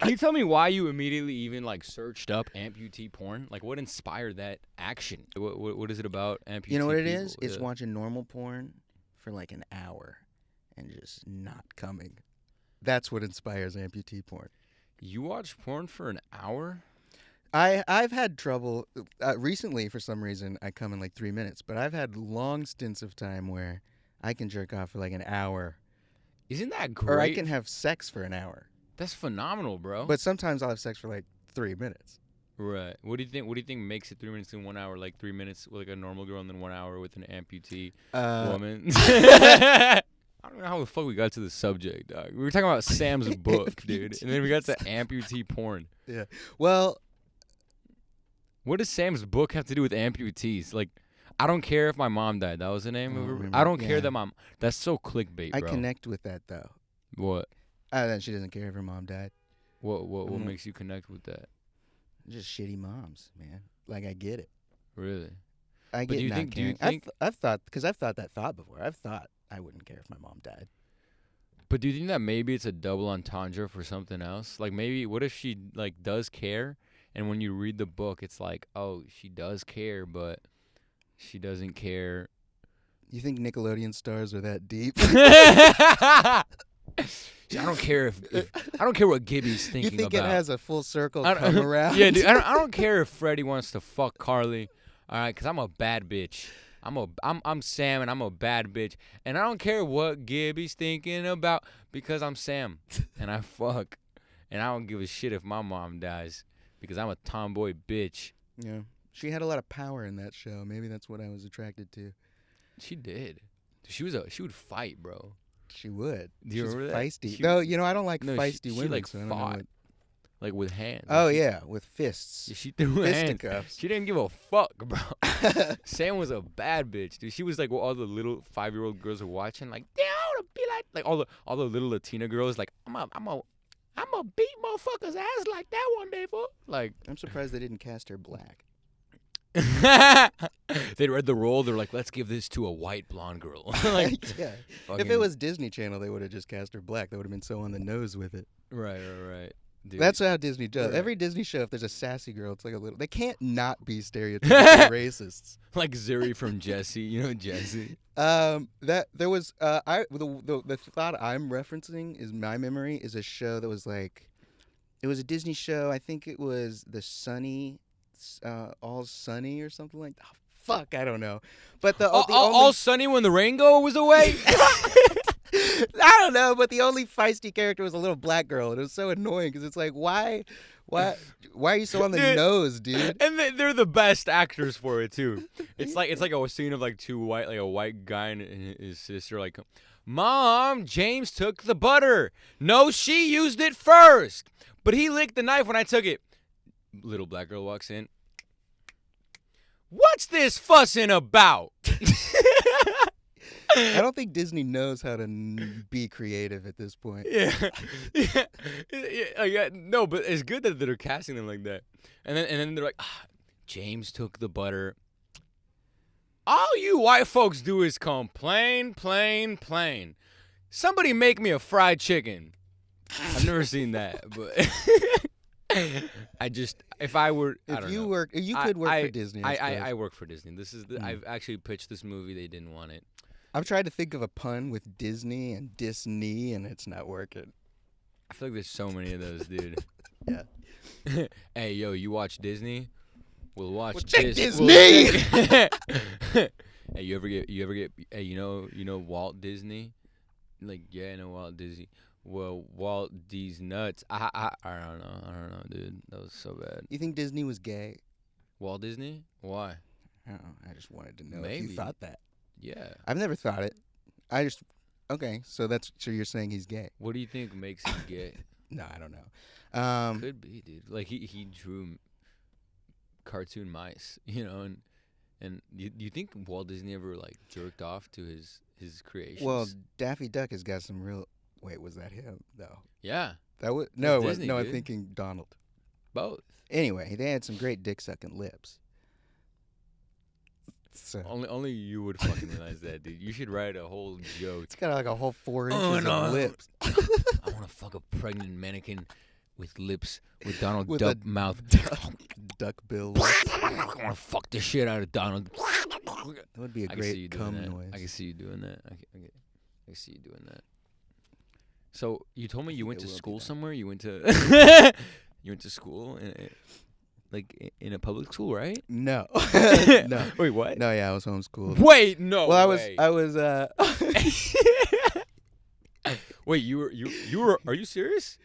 Can you tell me why you immediately even like searched up amputee porn? Like, what inspired that action? What is it about amputee? You know what it people? is? It's watching normal porn for like an hour and just not coming. That's what inspires amputee porn. You watch porn for an hour? I've had trouble recently. For some reason, I come in like 3 minutes, but I've had long stints of time where I can jerk off for like an hour. Isn't that great? Or I can have sex for an hour. That's phenomenal, bro. But sometimes I'll have sex for like 3 minutes. Right. What do you think? What do you think makes it 3 minutes in 1 hour? Like 3 minutes with like a normal girl, and then 1 hour with an amputee woman. I don't know how the fuck we got to the subject, dog. We were talking about Sam's book, dude, and then we got to amputee porn. Yeah. Well, what does Sam's book have to do with amputees? Like, I don't care if my mom died. That was the name of it. I don't care that mom. That's so clickbait, bro. I connect with that though. What? That she doesn't care if her mom died. What makes you connect with that? Just shitty moms, man. Like, I get it. Really? I get. Do you think? I've thought that thought before. I've thought I wouldn't care if my mom died. But do you think that maybe it's a double entendre for something else? Like, maybe what if she like does care, and when you read the book, it's like, oh, she does care, but she doesn't care. You think Nickelodeon stars are that deep? I don't care if I don't care what Gibby's thinking about. You think it has a full circle come around? Yeah, dude. I don't care if Freddie wants to fuck Carly. All right, because I'm a bad bitch. I'm Sam and I'm a bad bitch, and I don't care what Gibby's thinking about because I'm Sam and I fuck, and I don't give a shit if my mom dies because I'm a tomboy bitch. Yeah, she had a lot of power in that show. Maybe that's what I was attracted to. She did. She would fight, bro. She would. Do you remember that? Feisty. No, I don't like feisty women. She like so fought, like with hands. Oh yeah, with fists. Yeah, she threw hands. Fisticuffs. She didn't give a fuck, bro. Sam was a bad bitch, dude. She was like what all the little 5-year-old girls were watching, like, yeah, I wanna be like all the little Latina girls, like, I'm a beat motherfuckers ass like that one day, fool. Like, I'm surprised they didn't cast her black. They read the role. They're like, let's give this to a white blonde girl. Like, yeah. If it was Disney Channel, they would have just cast her black. They would have been so on the nose with it. Right. Dude. That's how Disney does. Right. Every Disney show, if there's a sassy girl, it's like a little. They can't not be stereotypical racists. Like Zuri from Jessie. You know Jessie. That there was. The thought I'm referencing is my memory is a show that was like, it was a Disney show. I think it was the Sunny. All Sunny or something like that. Oh, fuck, I don't know. But All Sunny when the rainbow was away? I don't know, but the only feisty character was a little black girl, and it was so annoying because it's like, why are you so on the nose, dude? And they're the best actors for it too. It's like a scene of like a white guy and his sister, like, Mom, James took the butter. No, she used it first, but he licked the knife when I took it. Little black girl walks in. What's this fussing about? I don't think Disney knows how to be creative at this point. Yeah. No, but it's good that they're casting them like that. And then they're like, James took the butter. All you white folks do is complain, plain. Somebody make me a fried chicken. I've never seen that, but you could work for Disney. I work for Disney. This is I've actually pitched this movie. They didn't want it. I've tried to think of a pun with Disney and Disney, and it's not working. I feel like there's so many of those, dude. Yeah. Hey, yo, you watch Disney? We'll watch Disney. Hey, you ever get? Hey, you know Walt Disney? Like, yeah, I know Walt Disney. Well, Walt D's nuts. I don't know, dude. That was so bad. You think Disney was gay? Walt Disney? Why? I don't know. I just wanted to know Maybe. if you thought that. Yeah. I've never thought it. Okay, so you're saying he's gay. What do you think makes him gay? No, I don't know. Could be, dude. Like he drew cartoon mice, and do you think Walt Disney ever like jerked off to his creations? Well, Daffy Duck has got some real. Wait, was that him though? Yeah. That was Disney, no. dude. I'm thinking Donald. Both. Anyway, they had some great dick sucking lips. So. Only you would fucking realize that, dude. You should write a whole joke. It's got like a whole 4 inches of lips. I want to fuck a pregnant mannequin with lips, with Donald With Duck a mouth. duck bill. I want to fuck the shit out of Donald. That would be a I can see you great doing cum that. noise. I can see you doing that. I can see you doing that. So you told me you went to school somewhere. You went to you went to school in a public school, right? No. No. Wait, what? No, yeah, I was homeschooled. Wait, no. Well, way. I was Wait, you were are you serious?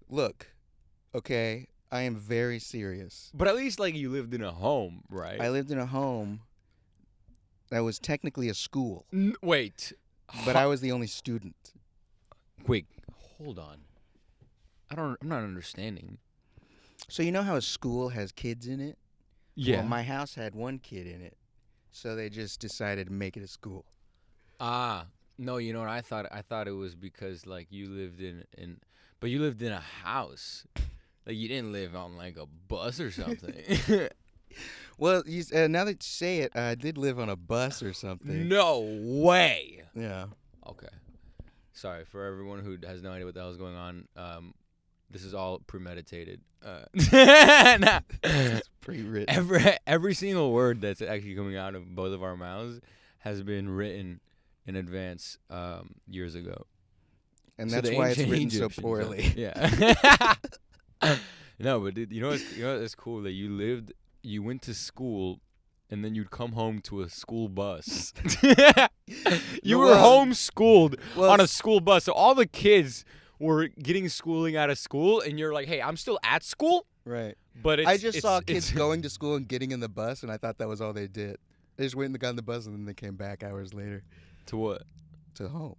Look, okay, I am very serious. But at least like you lived in a home, right? I lived in a home that was technically a school, Wait. but I was the only student. Wait, hold on. I'm not understanding. So you know how a school has kids in it? Yeah. Well, my house had one kid in it, so they just decided to make it a school. No, you know what I thought? I thought it was because like you lived but you lived in a house. Like you didn't live on like a bus or something. Well, now that you say it, I did live on a bus or something. No way. Yeah. Okay. Sorry for everyone who has no idea what the hell is going on. This is all premeditated. Nah. It's pre-written. Every single word that's actually coming out of both of our mouths has been written in advance years ago. And So that's the why it's ancient written so Egyptians, poorly. Yeah. No, but dude, you know what's cool that you went to school and then you'd come home to a school bus. You were homeschooled on a school bus. So all the kids were getting schooling out of school and you're like, "Hey, I'm still at school?" Right. But I just saw kids going to school and getting in the bus, and I thought that was all they did. They just went and got in the bus, and then they came back hours later. To what? To home.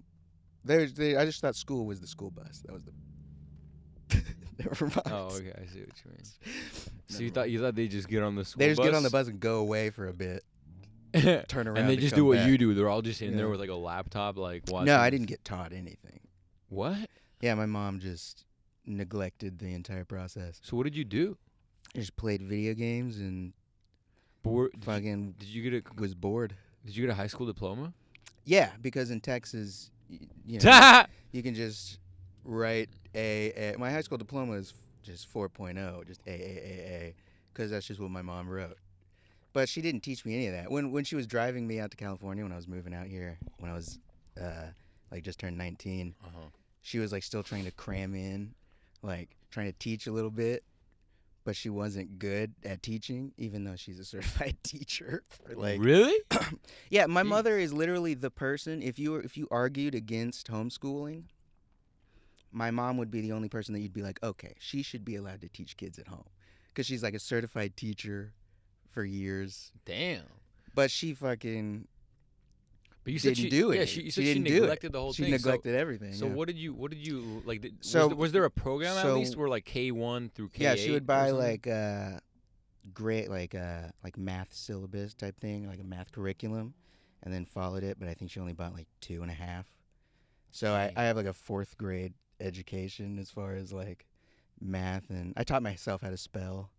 I just thought school was the school bus. That was the... Never mind. Oh, okay, I see what you mean. So you thought they just get on the school They bus? just get on the bus and go away for a bit. Turn around and they to just come do what back. you do. They're all just in there Yeah. with like a laptop, like watching. No, I didn't get taught anything. What? Yeah, my mom just neglected the entire process. So what did you do? I just played video games and fucking Did you get was bored. Did you get a high school diploma? Yeah, because in Texas, you know, you can just write A. My high school diploma is just 4.0, just A, because that's just what my mom wrote. But she didn't teach me any of that. When she was driving me out to California when I was moving out here, when I was like just turned 19, she was like still trying to cram in, like trying to teach a little bit. But she wasn't good at teaching, even though she's a certified teacher. Really? Yeah, my mother is literally the person. If you argued against homeschooling, my mom would be the only person that you'd be like, okay, she should be allowed to teach kids at home, because she's like a certified teacher for years. Damn. But she fucking But you said didn't she do it. Yeah, she didn't neglected do it. the whole she thing. neglected everything. So yeah. what did you like? Was there a program at so- least where like K1 through K8? Yeah, she would buy or something? like great like math syllabus type thing, like a math curriculum, and then followed it. But I think she only bought like 2.5. So I have like a 4th grade education as far as like math, and I taught myself how to spell.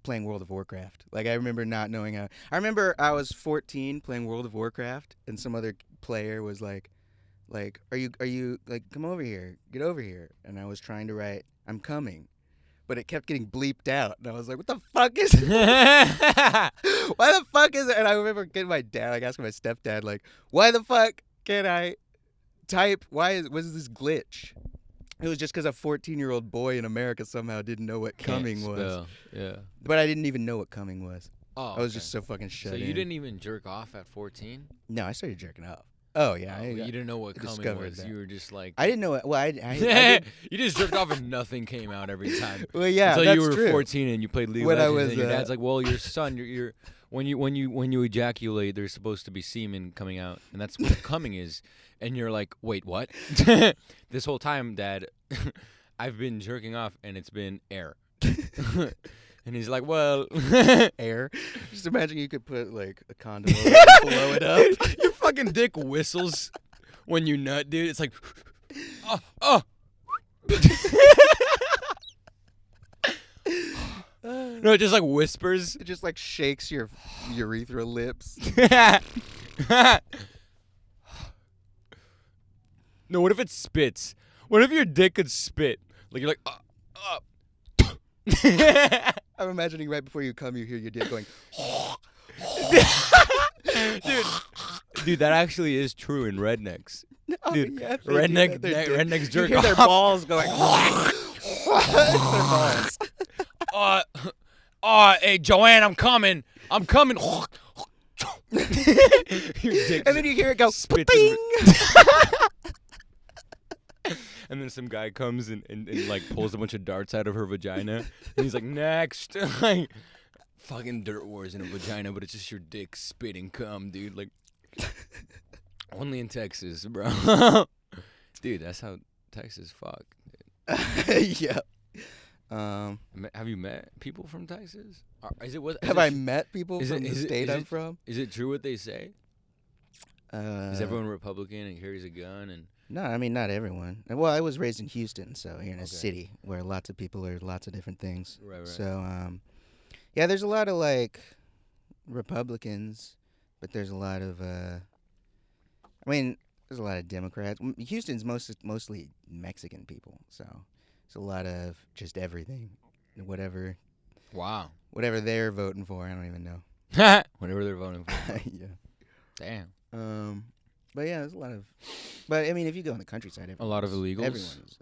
Playing World of Warcraft. Like I remember not knowing how. I remember I was 14 playing World of Warcraft, and some other player was like, are you like, come over here, get over here, and I was trying to write, I'm coming, but it kept getting bleeped out, and I was like, what the fuck is it? Why the fuck is it? And I remember getting my dad, like asking my stepdad, like, why the fuck can't I type? Was this glitch? It was just because a 14-year-old boy in America somehow didn't know what coming was. Yeah. But I didn't even know what coming was. Oh, I was just so fucking shut in. So you didn't even jerk off at 14? No, I started jerking off. Oh, yeah. You didn't know what coming discovered was. that. You were just like... I didn't know it. Well, I did. You just jerked off and nothing came out every time. Well, yeah, Until that's you were true. 14 and you played League of When I Legends, was, and your dad's like, "Well, your son, when you ejaculate, there's supposed to be semen coming out, and that's what coming is." And you're like, "Wait, what?" This whole time, Dad, I've been jerking off, and it's been air. And he's like, "Well, Air. Just imagine you could put like a condom over it, blow it up. Your fucking dick whistles when you nut, dude. It's like, oh." No, it just like whispers. It just like shakes your urethra lips. No, what if it spits? What if your dick could spit? Like you're like, I'm imagining right before you come, you hear your dick going. dude, that actually is true in rednecks. Oh, Dude, yeah, they do that. rednecks You jerk hear their off. balls going. It's their balls. Hey, Joanne, I'm coming. I'm coming. Your dick And then you hear it go. spits Ping! and then some guy comes and like pulls a bunch of darts out of her vagina, and he's like, next. Like, fucking dirt wars in a vagina, but it's just your dick spitting cum, dude. Like, only in Texas, bro. Dude, that's how Texas fuck. Yeah. Have you met people from Texas? Is it what? Have I met people is from it- the is it- state is I'm it- from? Is it true what they say? Is everyone Republican and carries a gun and? No, I mean not everyone. Well, I was raised in Houston, so here in a Okay. city where lots of people are lots of different things. Right. So, yeah, there's a lot of like Republicans, but there's a lot of I mean, there's a lot of Democrats. Houston's mostly Mexican people, so it's a lot of just everything, whatever Wow. they're voting for. I don't even know. Whatever they're voting for. Yeah. Damn. But yeah, there's a lot of. But I mean, if you go in the countryside, A lot of illegals? Everyone's.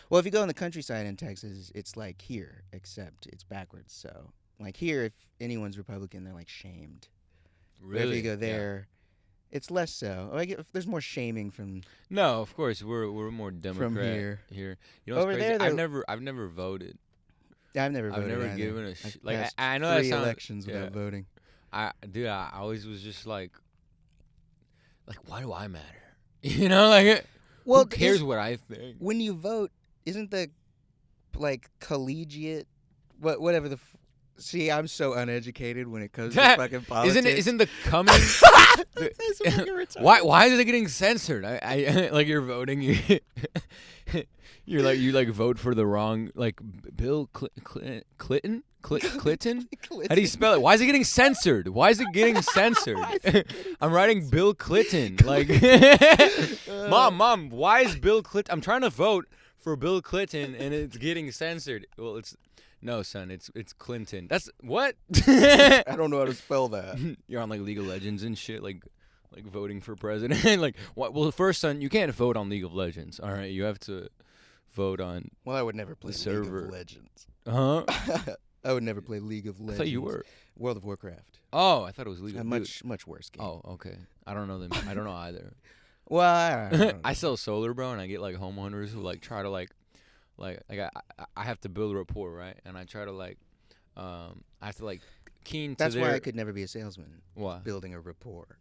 Well, if you go in the countryside in Texas, it's like here, except it's backwards. So, like here, if anyone's Republican, they're like shamed. Really? But if you go Yeah. there, it's less so. Like if there's more shaming from No, of course we're more Democrat here. You know what's Over crazy? there, they're- I've never voted. I've never I've voted. never either. given a I've like. passed I know that 3 sounds. elections without yeah. voting. I always was just like, why do I matter? You know, like, Well, who cares what I think? When you vote, isn't the like collegiate, whatever the. See, I'm so uneducated when it comes to fucking politics. Isn't the coming? That's fucking retarded. Why is it getting censored? I like you're voting. You vote for the wrong Bill Clinton. Clinton? How do you spell it? Why is it getting censored? Why is it getting censored? I'm writing Bill Clinton. Like, mom, why is Bill Clinton? I'm trying to vote for Bill Clinton and it's getting censored. Well, it's no, son. It's Clinton. That's what? I don't know how to spell that. You're on like League of Legends and shit, like voting for president. Like, what? Well, first, son, you can't vote on League of Legends. All right, you have to vote on. Well, I would never play League server. of Legends. Huh? I would never play League of I Legends. thought you were. World of Warcraft. Oh, I thought it was League A of much worse game. Oh, okay. I don't know them. I don't know either. Well, I don't know. I sell solar, bro, and I get like homeowners who like try to like I have to build a rapport, right? And I try to I have to keen to That's their. why I could never be a salesman. Why? Building a rapport.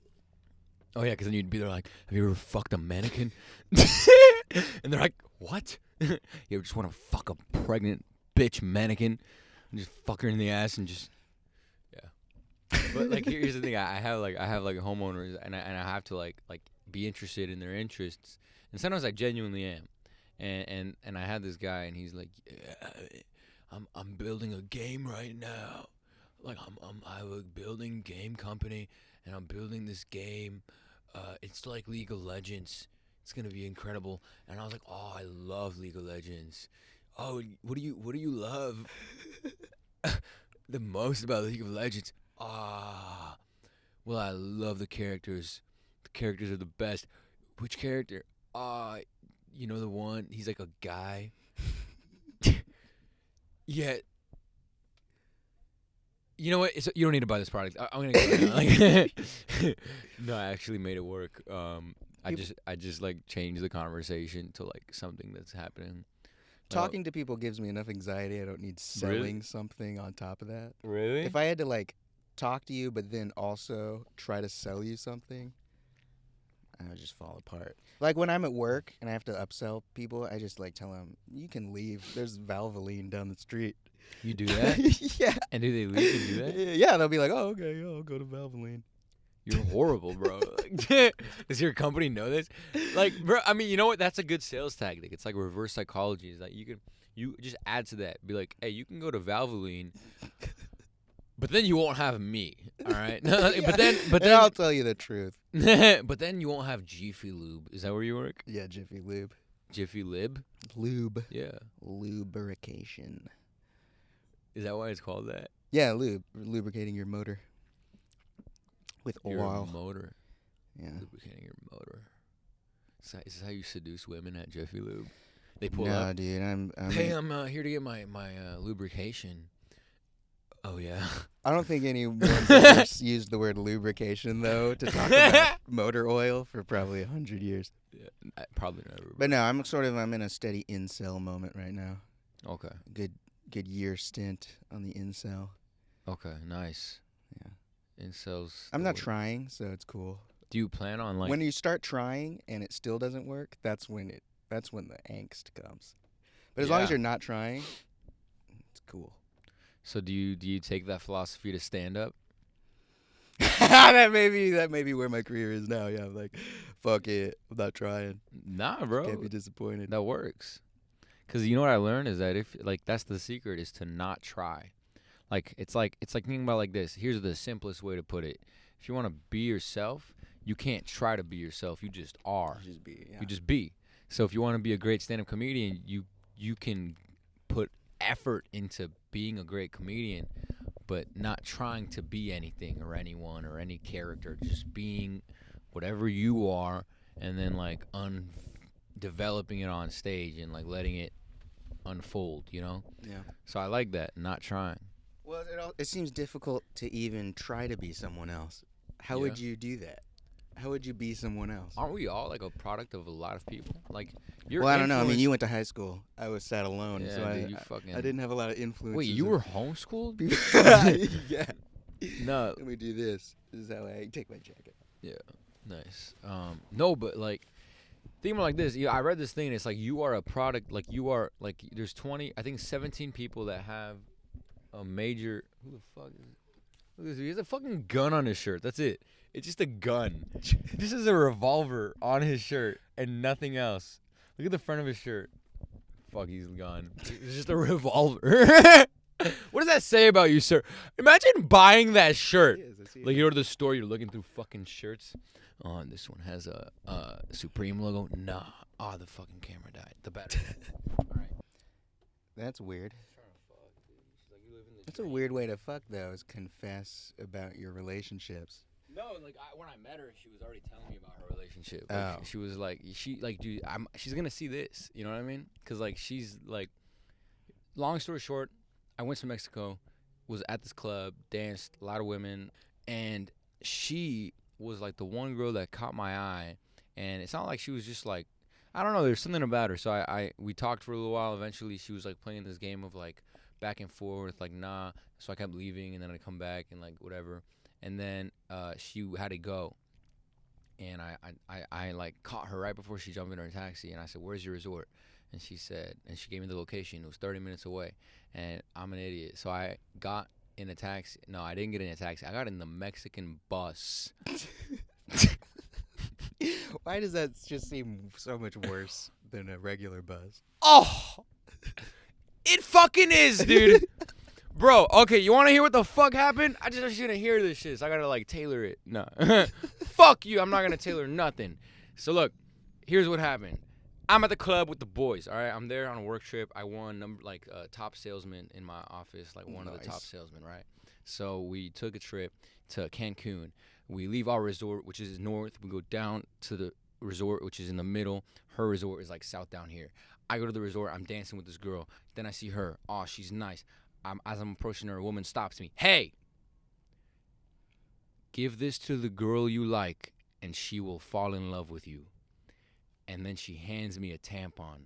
Oh yeah, because then you'd be there like, have you ever fucked a mannequin? And they're like, what? You ever just want to fuck a pregnant bitch mannequin and just fuck her in the ass and just, yeah. But here's the thing, I have homeowners and I have to like be interested in their interests, and sometimes I genuinely am, and I had this guy and he's like, yeah, I'm building a game right now, like I have a building game company and I'm building this game. It's like League of Legends. It's gonna be incredible. And I was like, oh, I love League of Legends. Oh, what do you love the most about League of Legends? Well, I love the characters. The characters are the best. Which character? You know the one. He's like a guy. Yeah. You know what? You don't need to buy this product. I'm gonna go now. No, I actually made it work. I just changed the conversation to something that's happening. Talking to people gives me enough anxiety. I don't need selling something on top of that. Really? If I had to talk to you, but then also try to sell you something, I would just fall apart. Like when I'm at work and I have to upsell people, I just tell them, you can leave. There's Valvoline down the street. You do that? Yeah. And do they leave and do that? Yeah, they'll be like, oh, okay, I'll go to Valvoline. You're horrible, bro. Does your company know this? Bro, I mean, you know what? That's a good sales tactic. It's like reverse psychology. It's like you just add to that. Be like, hey, you can go to Valvoline, but then you won't have me. All right. Yeah. But then And I'll tell you the truth. but then you won't have Jiffy Lube. Is that where you work? Yeah, Jiffy Lube. Jiffy Lib? Lube. Yeah. Lubrication. Is that why it's called that? Yeah, lubricating your motor with Your oil. motor. Yeah. Lubricating your motor. Is this how you seduce women at Jiffy Lube? They pull No, up. dude, I'm Hey, I'm here to get my lubrication. Oh yeah. I don't think anyone's ever used the word lubrication though to talk about motor oil for probably 100 years. Yeah, probably never. But no, I'm in a steady incel moment right now. Okay. Good year stint on the incel. Okay. Nice. Yeah. Incels. I'm not trying, so it's cool. Do you plan on like when you start trying and it still doesn't work? That's when the angst comes. But as long as you're not trying, it's cool. So do you take that philosophy to stand up? that may be where my career is now. Yeah, I'm like, fuck it, I'm not trying. Nah, bro. Can't be disappointed. That works. Cause you know what I learned is that if like that's the secret is to not try. Like it's like thinking about like this. Here's the simplest way to put it. If you want to be yourself, you can't try to be yourself. You just are. You just be. Yeah. You just be. So if you want to be a great stand-up comedian, you can put effort into being a great comedian, but not trying to be anything or anyone or any character. Just being whatever you are, and then like developing it on stage and like letting it unfold. You know. Yeah. So I like that. Not trying. Well, it seems difficult to even try to be someone else. How would you do that? How would you be someone else? Aren't we all like a product of a lot of people? Like you're. Well, I don't know. I mean, you went to high school. I was sat alone, Yeah, so dude, I didn't have a lot of influence. Wait, you were homeschooled? Yeah. No. Let me do this. This is how I take my jacket. Yeah. Nice. No, but like, think about it like this. Yeah, I read this thing. And it's like you are a product. Like you are like there's 17 people that have a major. Who the fuck is? Look at this. He has a fucking gun on his shirt. That's it. It's just a gun. This is a revolver on his shirt and nothing else. Look at the front of his shirt. Fuck, he's gone. It's just a revolver. What does that say about you, sir? Imagine buying that shirt. Like you go to the store, you're looking through fucking shirts. Oh, and this one has a Supreme logo. Nah. Oh, the fucking camera died. The battery. All right. That's weird. That's a weird way to fuck, though, is confess about your relationships. No, like when I met her, she was already telling me about her relationship. Like, she was like, dude, she's gonna see this. You know what I mean? Cause like she's like, long story short, I went to Mexico, was at this club, danced, a lot of women, and she was like the one girl that caught my eye, and it's not like she was just like, I don't know, there's something about her. So we talked for a little while. Eventually, she was like playing this game of like back and forth, like nah. So I kept leaving, and then I'd come back and like whatever. And then she had to go, and I like caught her right before she jumped in her taxi, and I said, "Where's your resort?" And she said, and she gave me the location. It was 30 minutes away, and I'm an idiot, so I got in a taxi. No, I didn't get in a taxi. I got in the Mexican bus. Why does that just seem so much worse than a regular bus? Oh, it fucking is, dude. Bro, okay, you want to hear what the fuck happened? I just shouldn't hear this shit, so I gotta, like, tailor it. No. Fuck you, I'm not gonna tailor nothing. So, look, here's what happened. I'm at the club with the boys, all right? I'm there on a work trip. I won, top salesman in my office, like, one of the top salesmen, right? So, we took a trip to Cancun. We leave our resort, which is north. We go down to the resort, which is in the middle. Her resort is, like, south down here. I go to the resort. I'm dancing with this girl. Then I see her. Oh, she's nice. As I'm approaching her, a woman stops me. Hey, give this to the girl you like, and she will fall in love with you. And then she hands me a tampon.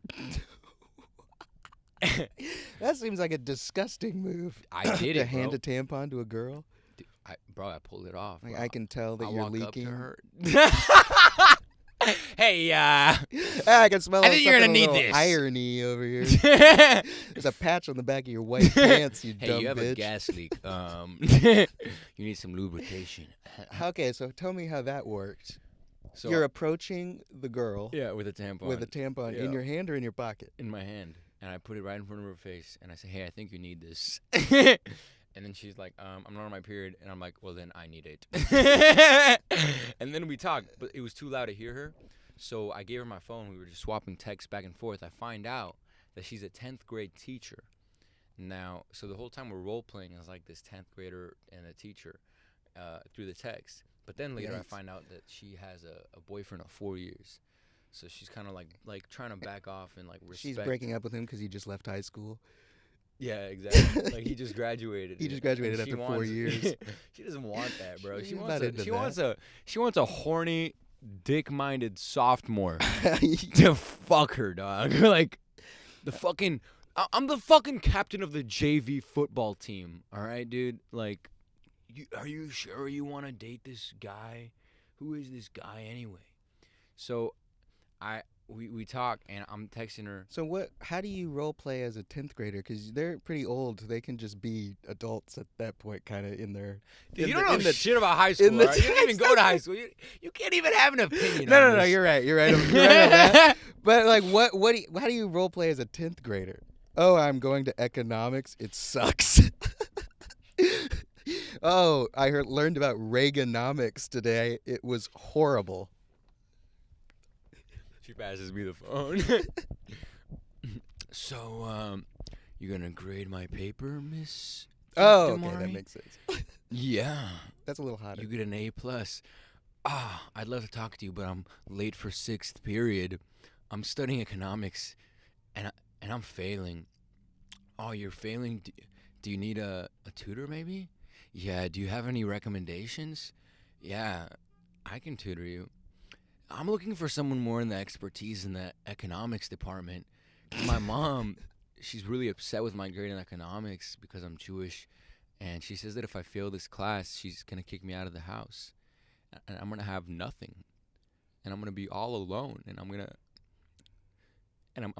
That seems like a disgusting move. I did to it, hand bro. a tampon to a girl. Dude, I pulled it off. Like, I can tell that I you're walk leaking. Up to her. Hey, I can smell. I think you're gonna need little this. Irony over here. There's a patch on the back of your white pants, you dumb Hey, you have bitch. a gas leak. You need some lubrication. Okay, so tell me how that worked. So You're approaching the girl. Yeah, with a tampon. With a tampon in your hand or in your pocket? In my hand. And I put it right in front of her face. And I say, hey, I think you need this. And then she's like, I'm not on my period. And I'm like, well, then I need it. And then we talked. But it was too loud to hear her. So I gave her my phone. We were just swapping texts back and forth. I find out that she's a 10th grade teacher. Now, so the whole time we're role playing as like this 10th grader and a teacher through the text. But then later I find out that she has a boyfriend of 4 years. So she's kind of like trying to back off and like respect. She's breaking up with him because he just left high school. Yeah, exactly. Like he just graduated. He just graduated after 4 years. She doesn't want that, bro. She's not into that. She wants a horny, dick-minded sophomore to fuck her, dog. Like the fucking I'm the fucking captain of the JV football team. All right, dude. Like, are you sure you want to date this guy? Who is this guy anyway? So, we talk and I'm texting her. So how do you role play as a 10th grader? Because they're pretty old. They can just be adults at that point, kind of in their. Dude, you don't know shit about high school. Right? You didn't even go to high school. You can't even have an opinion. No. You're right. You're right on that. But like, how do you role play as a 10th grader? Oh, I'm going to economics. It sucks. Oh, I learned about Reaganomics today. It was horrible. She passes me the phone. So, you gonna grade my paper, Miss? Oh, Damari? okay, that makes sense. Yeah. That's a little hotter. You get an A+. I'd love to talk to you, but I'm late for 6th period. I'm studying economics, and I'm failing. Oh, you're failing? Do you need a tutor, maybe? Yeah, do you have any recommendations? Yeah, I can tutor you. I'm looking for someone more in the expertise in the economics department. My mom, she's really upset with my grade in economics because I'm Jewish, and she says that if I fail this class, she's going to kick me out of the house, and I'm going to have nothing, and I'm going to be all alone, and I'm going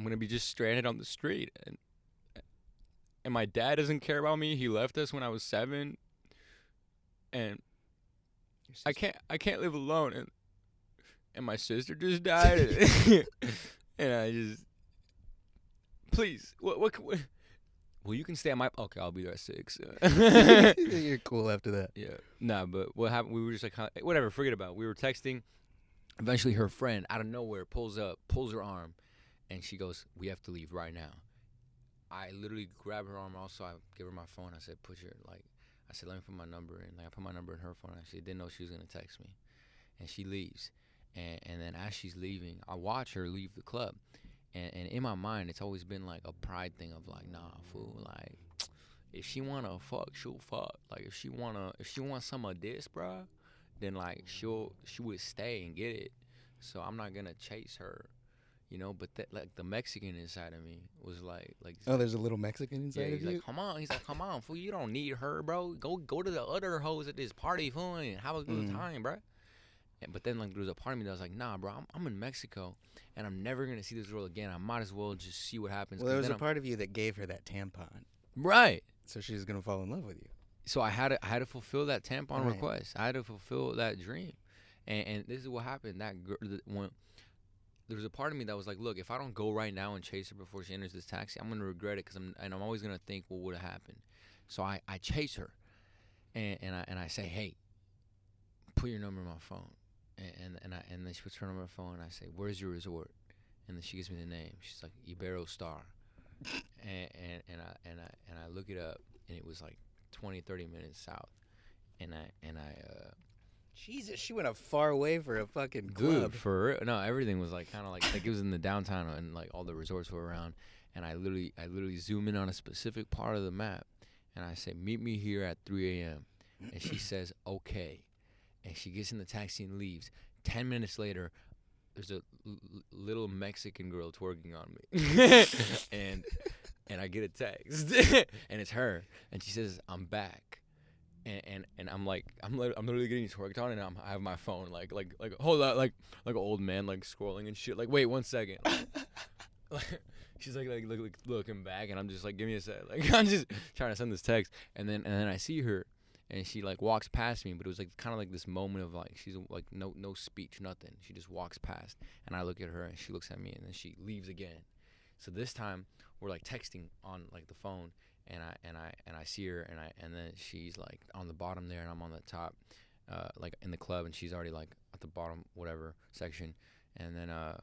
to be just stranded on the street, and my dad doesn't care about me. He left us when I was 7, and I can't live alone, and my sister just died, and I just, please, what well, you can stay at my, okay, I'll be there at 6. You're cool after that. Yeah, nah, but what happened, we were just like, whatever, forget about it. We were texting, eventually her friend, out of nowhere, pulls her arm, and she goes, we have to leave right now. I literally grabbed her arm also, I gave her my phone, I said, let me put my number in, I put my number in her phone, I didn't know she was going to text me, and she leaves. And then as she's leaving, I watch her leave the club. And in my mind, it's always been like a pride thing of like, nah, fool. Like, if she wanna fuck, she'll fuck. Like, if she wants some of this, bruh, then like she would stay and get it. So I'm not gonna chase her, you know. But like the Mexican inside of me was like. Oh, there's a little Mexican inside of he's you? like, come on. He's like, come on, fool. You don't need her, bro. Go to the other hoes at this party, fool, and have a good time, bruh. But then, like, there was a part of me that was like, nah, bro, I'm in Mexico, and I'm never going to see this girl again. I might as well just see what happens. Well, there was a part of you that gave her that tampon. Right. So she's going to fall in love with you. So I had to fulfill that tampon request. I had to fulfill that dream. And this is what happened. When there was a part of me that was like, look, if I don't go right now and chase her before she enters this taxi, I'm going to regret it because I'm always going to think what would have happened. So I chase her, and I say, hey, put your number in my phone. And then she puts her number on my phone, and I say, where's your resort? And then she gives me the name. She's like, Ibero Star. and I look it up, and it was like 20, 30 minutes south. And I Jesus, she went up far away for a fucking club. Dude, for real. No, everything was like kind of like it was in the downtown, and like all the resorts were around. And I literally zoom in on a specific part of the map, and I say, meet me here at 3 a.m. And she says, okay. And she gets in the taxi and leaves. 10 minutes later, there's a little Mexican girl twerking on me. and I get a text. And it's her. And she says, I'm back. And I'm like, I'm literally getting twerked on, and I have my phone like hold on, like an old man like scrolling and shit. Like, wait 1 second. She's like looking back, and I'm just like, give me a sec. Like, I'm just trying to send this text, and then I see her. And she like walks past me, but it was like kind of like this moment of like she's like no speech, nothing. She just walks past, and I look at her, and she looks at me, and then she leaves again. So this time we're like texting on like the phone, and I see her, and then she's like on the bottom there, and I'm on the top, like in the club, and she's already like at the bottom whatever section, And then I'm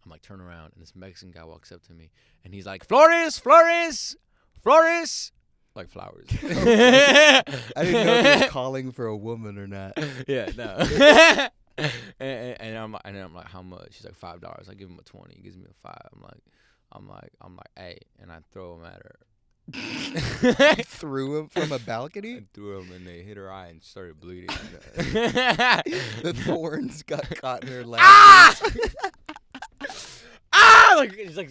like, turn around, and this Mexican guy walks up to me, and he's like, Flores, Flores, Flores, like flowers. I didn't know if he was calling for a woman or not. Yeah, no. and I'm like, how much? He's like, $5. I give him a 20. He gives me a 5. I'm like, hey, and I throw him at her. Threw him from a balcony? I threw him, and they hit her eye and started bleeding. The thorns got caught in her leg. Ah! Like she's like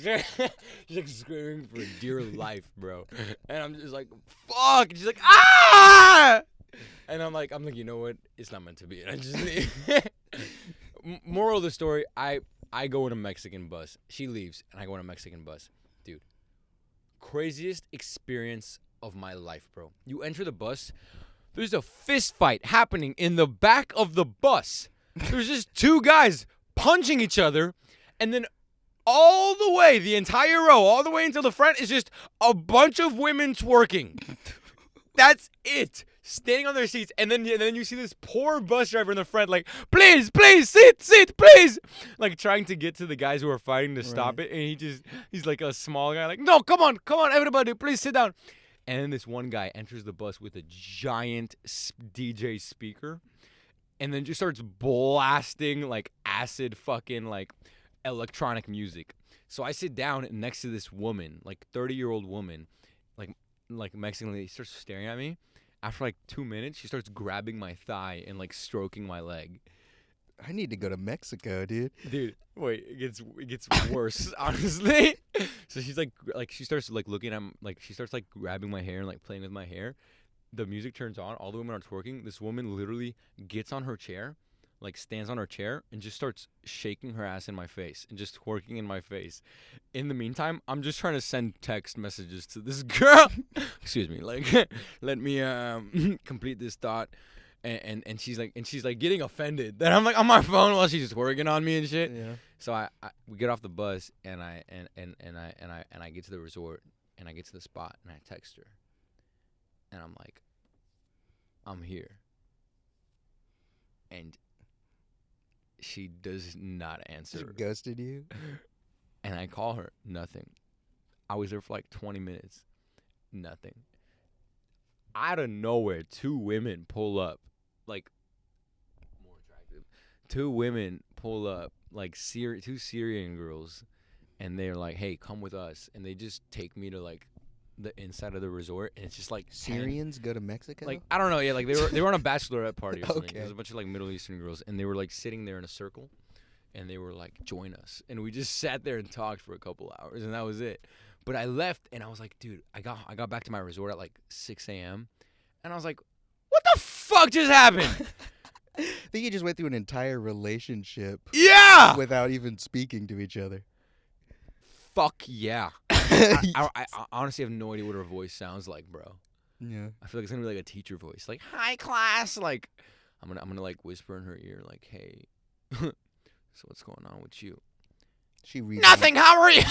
screaming for dear life, bro. And I'm just like, fuck. And she's like, ah! And I'm like, you know what? It's not meant to be. And I just leave. Moral of the story: I go in a Mexican bus. She leaves, and I go in a Mexican bus. Dude, craziest experience of my life, bro. You enter the bus. There's a fist fight happening in the back of the bus. There's just two guys punching each other, and then all the way, the entire row, all the way until the front is just a bunch of women twerking. That's it. Standing on their seats, and then you see this poor bus driver in the front, like, please, sit, please, like trying to get to the guys who are fighting to stop it, and he's like a small guy, like, no, come on, everybody, please sit down. And then this one guy enters the bus with a giant DJ speaker, and then just starts blasting like acid fucking like electronic music. So I sit down next to this woman, like 30-year-old woman, like Mexican lady, starts staring at me. After like 2 minutes, she starts grabbing my thigh and like stroking my leg. I need to go to Mexico, dude. Dude, wait, it gets worse, honestly. So she's like she starts like looking at, like she starts like grabbing my hair and like playing with my hair. The music turns on, all the women are twerking. This woman literally gets on her chair, like stands on her chair and just starts shaking her ass in my face and just twerking in my face. In the meantime, I'm just trying to send text messages to this girl. Excuse me, like let me complete this thought. And she's like getting offended that I'm like on my phone while she's just working on me and shit. Yeah. So we get off the bus and I get to the resort and I get to the spot and I text her and I'm like, I'm here. And she does not answer. She ghosted you? And I call her, nothing. I was there for like 20 minutes, nothing. Out of nowhere, two women pull up, like more attractive. Two women pull up, like two Syrian girls, and they're like, "Hey, come with us." And they just take me to like the inside of the resort, and it's just like Syrians go to Mexico? Like I don't know, yeah, like they were on a bachelorette party or something. Okay. There was a bunch of like Middle Eastern girls, and they were like sitting there in a circle, and they were like, "Join us," and we just sat there and talked for a couple hours, and that was it. But I left, and I was like, dude, I got back to my resort at like 6 a.m. And I was like, what the fuck just happened? I think you just went through an entire relationship. Yeah! Without even speaking to each other. Fuck yeah. I honestly have no idea what her voice sounds like, bro. Yeah. I feel like it's gonna be like a teacher voice, like, hi class. Like, I'm gonna like whisper in her ear, like, hey, so what's going on with you? She Nothing, how are you?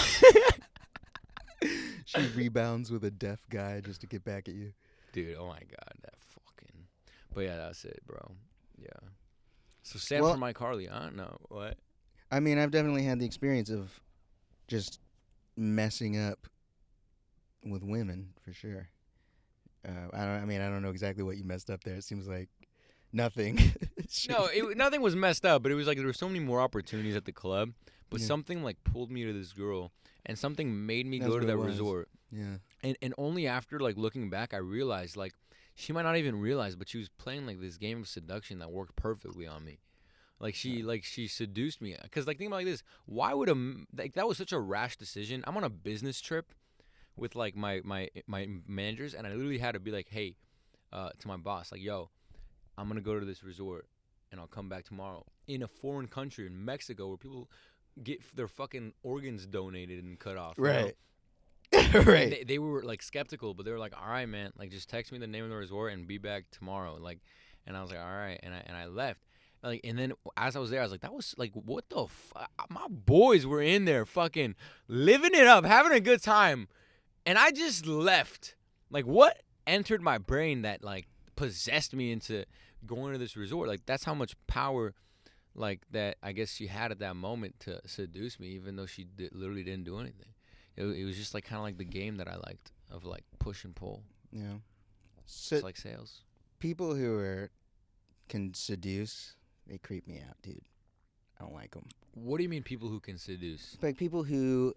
She rebounds with a deaf guy just to get back at you. Dude, oh my god, that fucking. But yeah, that's it, bro. Yeah. So Sam for my Carly, I don't know what. I mean, I've definitely had the experience of just messing up with women for sure. I don't know exactly what you messed up there. It seems like nothing. No, nothing was messed up, but it was like there were so many more opportunities at the club. But something like pulled me to this girl, and something made me go to that resort. Yeah. And only after like looking back, I realized like she might not even realize, but she was playing like this game of seduction that worked perfectly on me. Like she seduced me. Cause like think about it like this, why would that was such a rash decision. I'm on a business trip with like my managers, and I literally had to be like, hey, to my boss, like, yo, I'm gonna go to this resort, and I'll come back tomorrow in a foreign country in Mexico where people get their fucking organs donated and cut off. Right. Right. They were like skeptical, but they were like, all right, man, like just text me the name of the resort and be back tomorrow. Like, and I was like, all right, and I left. Like, and then as I was there, I was like, that was like, what the fuck? My boys were in there fucking living it up, having a good time. And I just left. Like, what entered my brain that like possessed me into going to this resort? Like, that's how much power like that I guess she had at that moment to seduce me, even though she literally didn't do anything. It was just like kind of like the game that I liked of like push and pull. Yeah. So It's like sales. people can seduce, they creep me out, dude. I don't like them. What do you mean people who can seduce? Like people who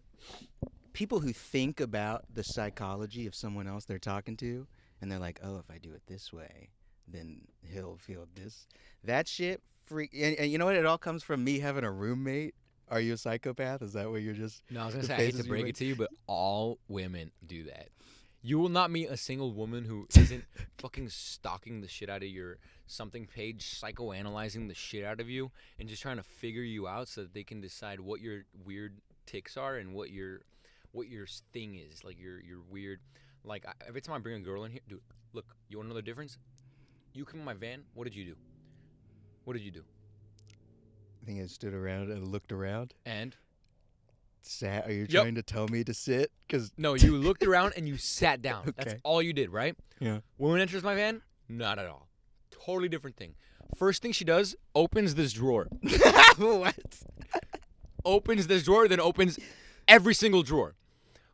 think about the psychology of someone else they're talking to, and they're like, oh, if I do it this way, then he'll feel this. That shit and you know what? It all comes from me having a roommate. Are you a psychopath? Is that what you're just? No, I was gonna say I hate to break it to you, but all women do that. You will not meet a single woman who isn't fucking stalking the shit out of your something page, psychoanalyzing the shit out of you, and just trying to figure you out so that they can decide what your weird tics are and what your thing is, like your weird. Like every time I bring a girl in here, dude, look, you want to know the difference? You come in my van. What did you do? What did you do? I think I stood around and looked around. And Sat? Are you trying to tell me to sit? Cause no, you looked around and you sat down. Okay. That's all you did, right? Yeah. Woman enters my van, not at all. Totally different thing. First thing she does, opens this drawer. What? Opens this drawer, then opens every single drawer.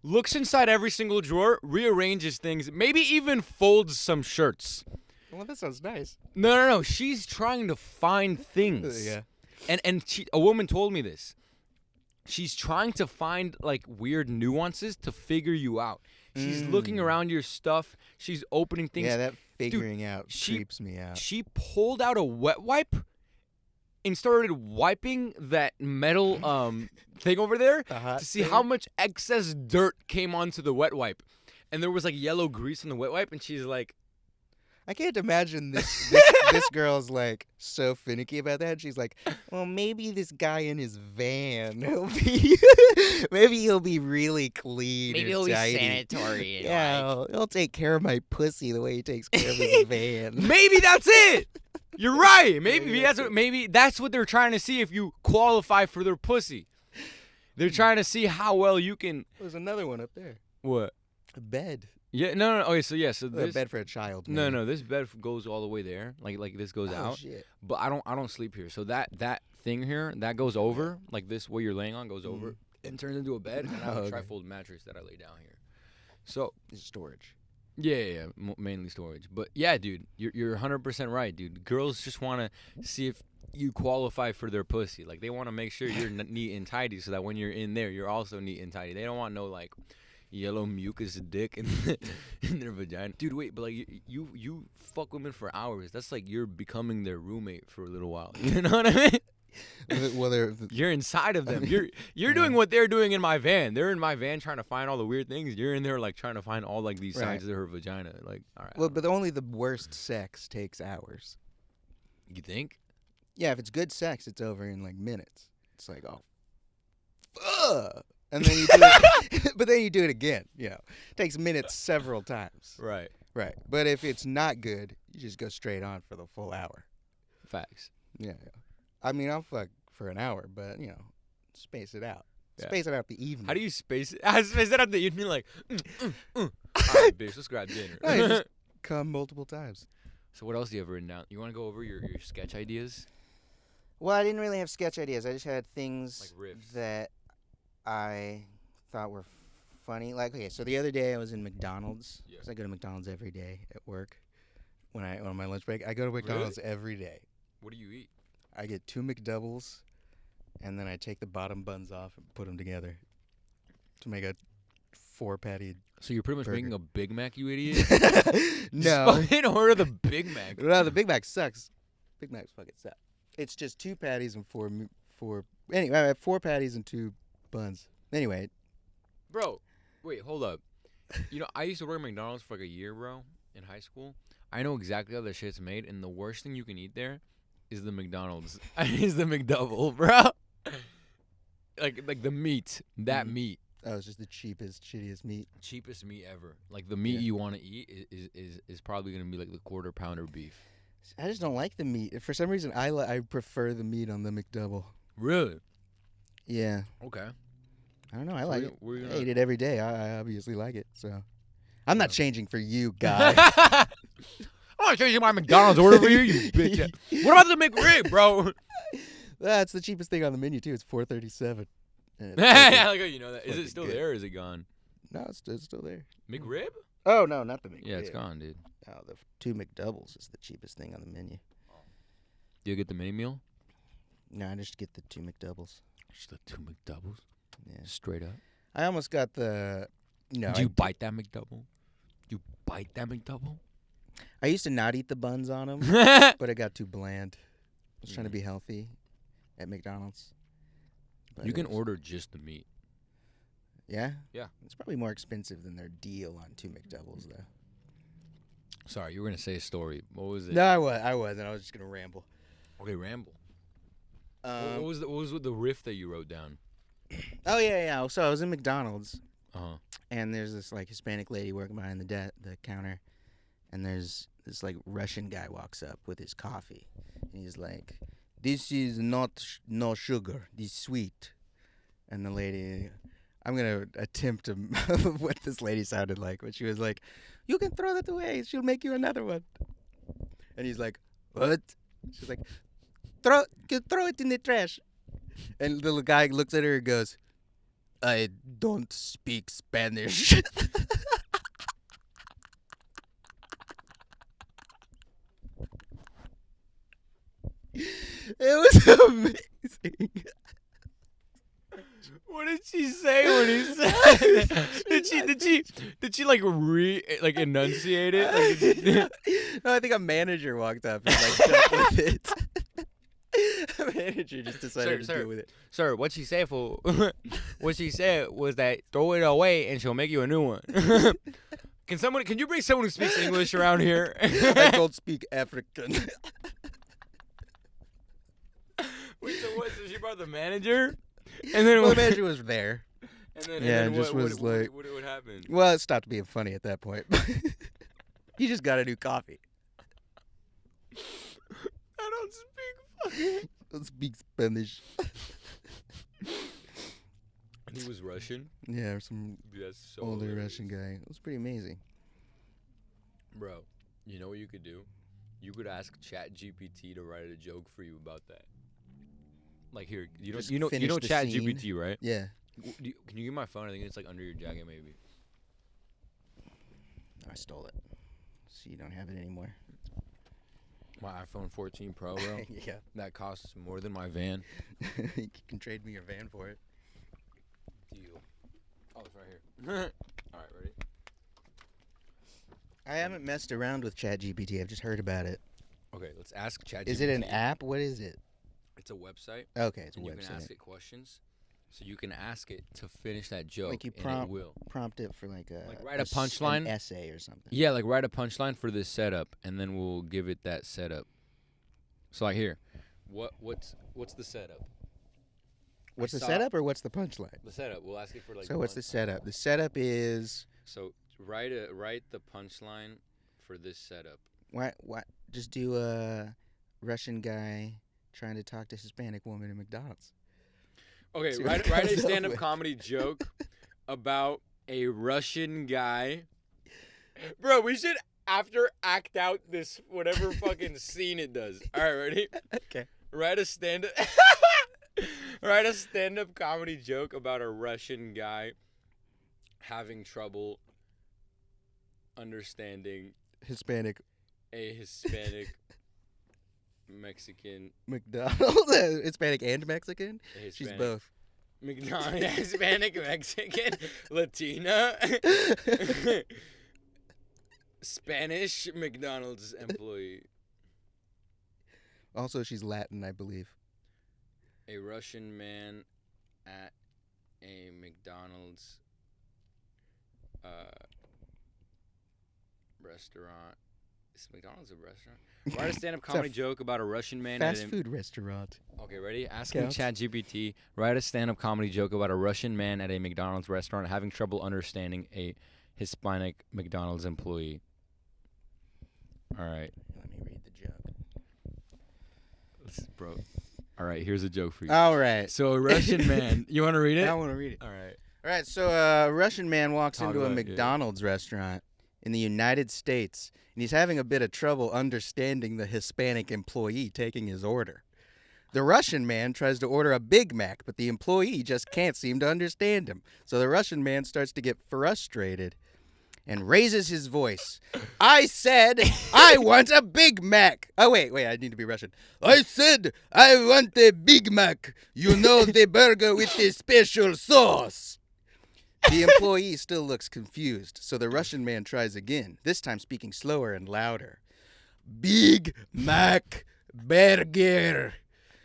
Looks inside every single drawer, rearranges things, maybe even folds some shirts. Well, that sounds nice. No. She's trying to find things. Yeah. And a woman told me this. She's trying to find like weird nuances to figure you out. She's looking around your stuff. She's opening things. Yeah, that figuring out creeps me out. She pulled out a wet wipe and started wiping that metal thing over there to see how much excess dirt came onto the wet wipe. And there was like yellow grease on the wet wipe, and she's like, I can't imagine this girl's like so finicky about that. She's like, well, maybe this guy in his van, maybe he'll be really clean. maybe and he'll tidy. be sanitary. And Yeah, he'll take care of my pussy the way he takes care of his van. Maybe that's it. You're right. Maybe that's what they're trying to see if you qualify for their pussy. They're trying to see how well you can. There's another one up there. What? A bed. Yeah, no. Okay, so A this bed for a child. No, this bed goes all the way there. Like this goes out. Shit. But I don't sleep here. So that thing here that goes over, like this where you're laying on goes over and turns into a bed, and I have a trifold mattress that I lay down here. So It's storage. yeah, mainly storage. But yeah, dude, you're 100% right, dude. Girls just want to see if you qualify for their pussy. Like they want to make sure you're neat and tidy, so that when you're in there, you're also neat and tidy. They don't want no like yellow mucus dick in their vagina. Dude, wait, but like you fuck women for hours. That's like you're becoming their roommate for a little while. You know what I mean? Well, You're inside of them. You're doing what they're doing in my van. They're in my van trying to find all the weird things. You're in there like trying to find all like these sides of her vagina. Like, all right. well, but only the worst sex takes hours. You think? Yeah, if it's good sex, it's over in like minutes. It's like, oh, fuck. And then you do it, but then you do it again. You know, it takes minutes several times. Right. Right. But if it's not good, you just go straight on for the full hour. Facts. Yeah. I mean, I'll fuck for an hour, but you know, space it out. Yeah. Space it out the evening. How do you space it? I space it out the evening like, all right, bitch, let's grab dinner. No, you just come multiple times. So what else do you have written down? You want to go over your sketch ideas? Well, I didn't really have sketch ideas. I just had things Like riffs. that I thought were funny. Like, okay, so the other day I was in McDonald's. Yeah. 'Cause I go to McDonald's every day at work. On my lunch break, I go to McDonald's every day. What do you eat? I get 2 McDoubles, and then I take the bottom buns off and put them together to make a 4-patty. So you're pretty much Burger. making a Big Mac, you idiot? No. Just fucking order the Big Mac. No, the Big Mac sucks. Big Macs fucking suck. It's just 2 patties and 4. Anyway, I have 4 patties and 2 buns. Anyway. Bro, wait, hold up. You know, I used to work at McDonald's for like a year, bro, in high school. I know exactly how that shit's made, and the worst thing you can eat there is the McDonald's. is the McDouble, bro. Like the meat. That meat. Oh, it's just the cheapest, shittiest meat. Cheapest meat ever. Like the meat you want to eat is probably gonna be like the quarter pounder beef. I just don't like the meat. For some reason, I prefer the meat on the McDouble. Really? Yeah. Okay. I don't know. I So like it. we're I gonna- eat it every day. I obviously like it. So I'm not changing for you, guy. I'm not changing my McDonald's order for you, you bitch. What about the McRib, bro? That's the cheapest thing on the menu too. It's $4.37. Yeah, like, you know that. Is it fucking still good. there or is it gone? No, it's still there. McRib? Oh no, not the McRib. Yeah, it's gone, dude. Oh, the 2 McDoubles is the cheapest thing on the menu. Do you get the mini meal? No, I just get the 2 McDoubles. Just the 2 McDoubles? Yeah. Straight up. I almost got the. No, Do you bite that McDouble? You bite that McDouble? I used to not eat the buns on them, but it got too bland. I was trying to be healthy at McDonald's. But You it can was- order just the meat. Yeah? Yeah. It's probably more expensive than their deal on 2 McDoubles, though. Sorry, you were gonna say a story. What was it? No, I wasn't. I was just going to ramble. Okay, ramble. What was with the riff that you wrote down? Oh, yeah. So I was in McDonald's, Uh-huh. and there's this, like, Hispanic lady working behind the counter, and there's this, like, Russian guy walks up with his coffee, and he's like, "This is not no sugar. This sweet." And the lady, I'm going to attempt to what this lady sounded like, but she was like, "You can throw that away. She'll make you another one." And he's like, "What?" She's like, throw it in the trash." And the little guy looks at her and goes, "I don't speak Spanish." It was amazing. What did she say when he said that? Did she like enunciate it? No, I think a manager walked up and like dealt with it. A manager just decided to deal with it. Sir, what she said what she said was that throw it away and she'll make you a new one. Can you bring someone who speaks English around here? I don't speak African. Wait, so she brought the manager? And then Well, the manager was there. And then, Yeah, and then it just was like- what happened? Well, it stopped being funny at that point. He just got a new coffee. I don't speak Don't speak Spanish. And he was Russian? Yeah, some Dude, that's so older hilarious. Russian guy. It was pretty amazing. Bro, you know what you could do? You could ask ChatGPT to write a joke for you about that. Like here, Just you know finish the ChatGPT, right? Yeah. Can you get my phone? I think it's like under your jacket, maybe. I stole it. So you don't have it anymore. My iPhone 14 Pro, bro. Yeah. That costs more than my van. You can trade me your van for it. Deal. Oh, it's right here. All right, ready? I haven't messed around with ChatGPT. I've just heard about it. Okay, let's ask ChatGPT. Is it an app? What is it? It's a website. Okay, it's a And you website. can ask it questions. So you can ask it to finish that joke, Like you and it will. prompt it for like a Like write a an punchline? essay or something. Yeah, like write a punchline for this setup, and then we'll give it that setup. So like here, what's the setup? What's the saw- setup or what's the punchline? The setup. We'll ask it for like. So what's the punchline. setup? The setup is So write the punchline for this setup. why just do a Russian guy trying to talk to Hispanic woman in McDonald's. Okay, See what it write a comes up stand-up with. comedy joke about a Russian guy. Bro, we should act out this whatever fucking scene it does. All right, ready? Okay. Write a stand-up comedy joke about a Russian guy having trouble understanding Hispanic a Hispanic Mexican. McDonald's. Hispanic and Mexican? A Hispanic, She's both. Hispanic, Mexican, Latina, Spanish McDonald's employee. Also, she's Latin, I believe. A Russian man at a McDonald's restaurant. Is McDonald's a restaurant? Write a stand-up comedy joke about a Russian man Fast at a... food restaurant. Okay, ready? Asking Counts. ChatGPT, write a stand-up comedy joke about a Russian man at a McDonald's restaurant having trouble understanding a Hispanic McDonald's employee. All right. Let me read the joke. Bro. All right, here's a joke for you. All right. So a Russian man, you want to read it? I want to read it. All right. All right, so a Russian man walks Talk into a about it, yeah. McDonald's restaurant in the United States, and he's having a bit of trouble understanding the Hispanic employee taking his order. The Russian man tries to order a Big Mac, but the employee just can't seem to understand him. So the Russian man starts to get frustrated and raises his voice. I said I want a Big Mac. Oh, wait, I need to be Russian. I said I want a Big Mac. You know, the burger with the special sauce. The employee still looks confused, so the Russian man tries again, this time speaking slower and louder. Big Mac burger.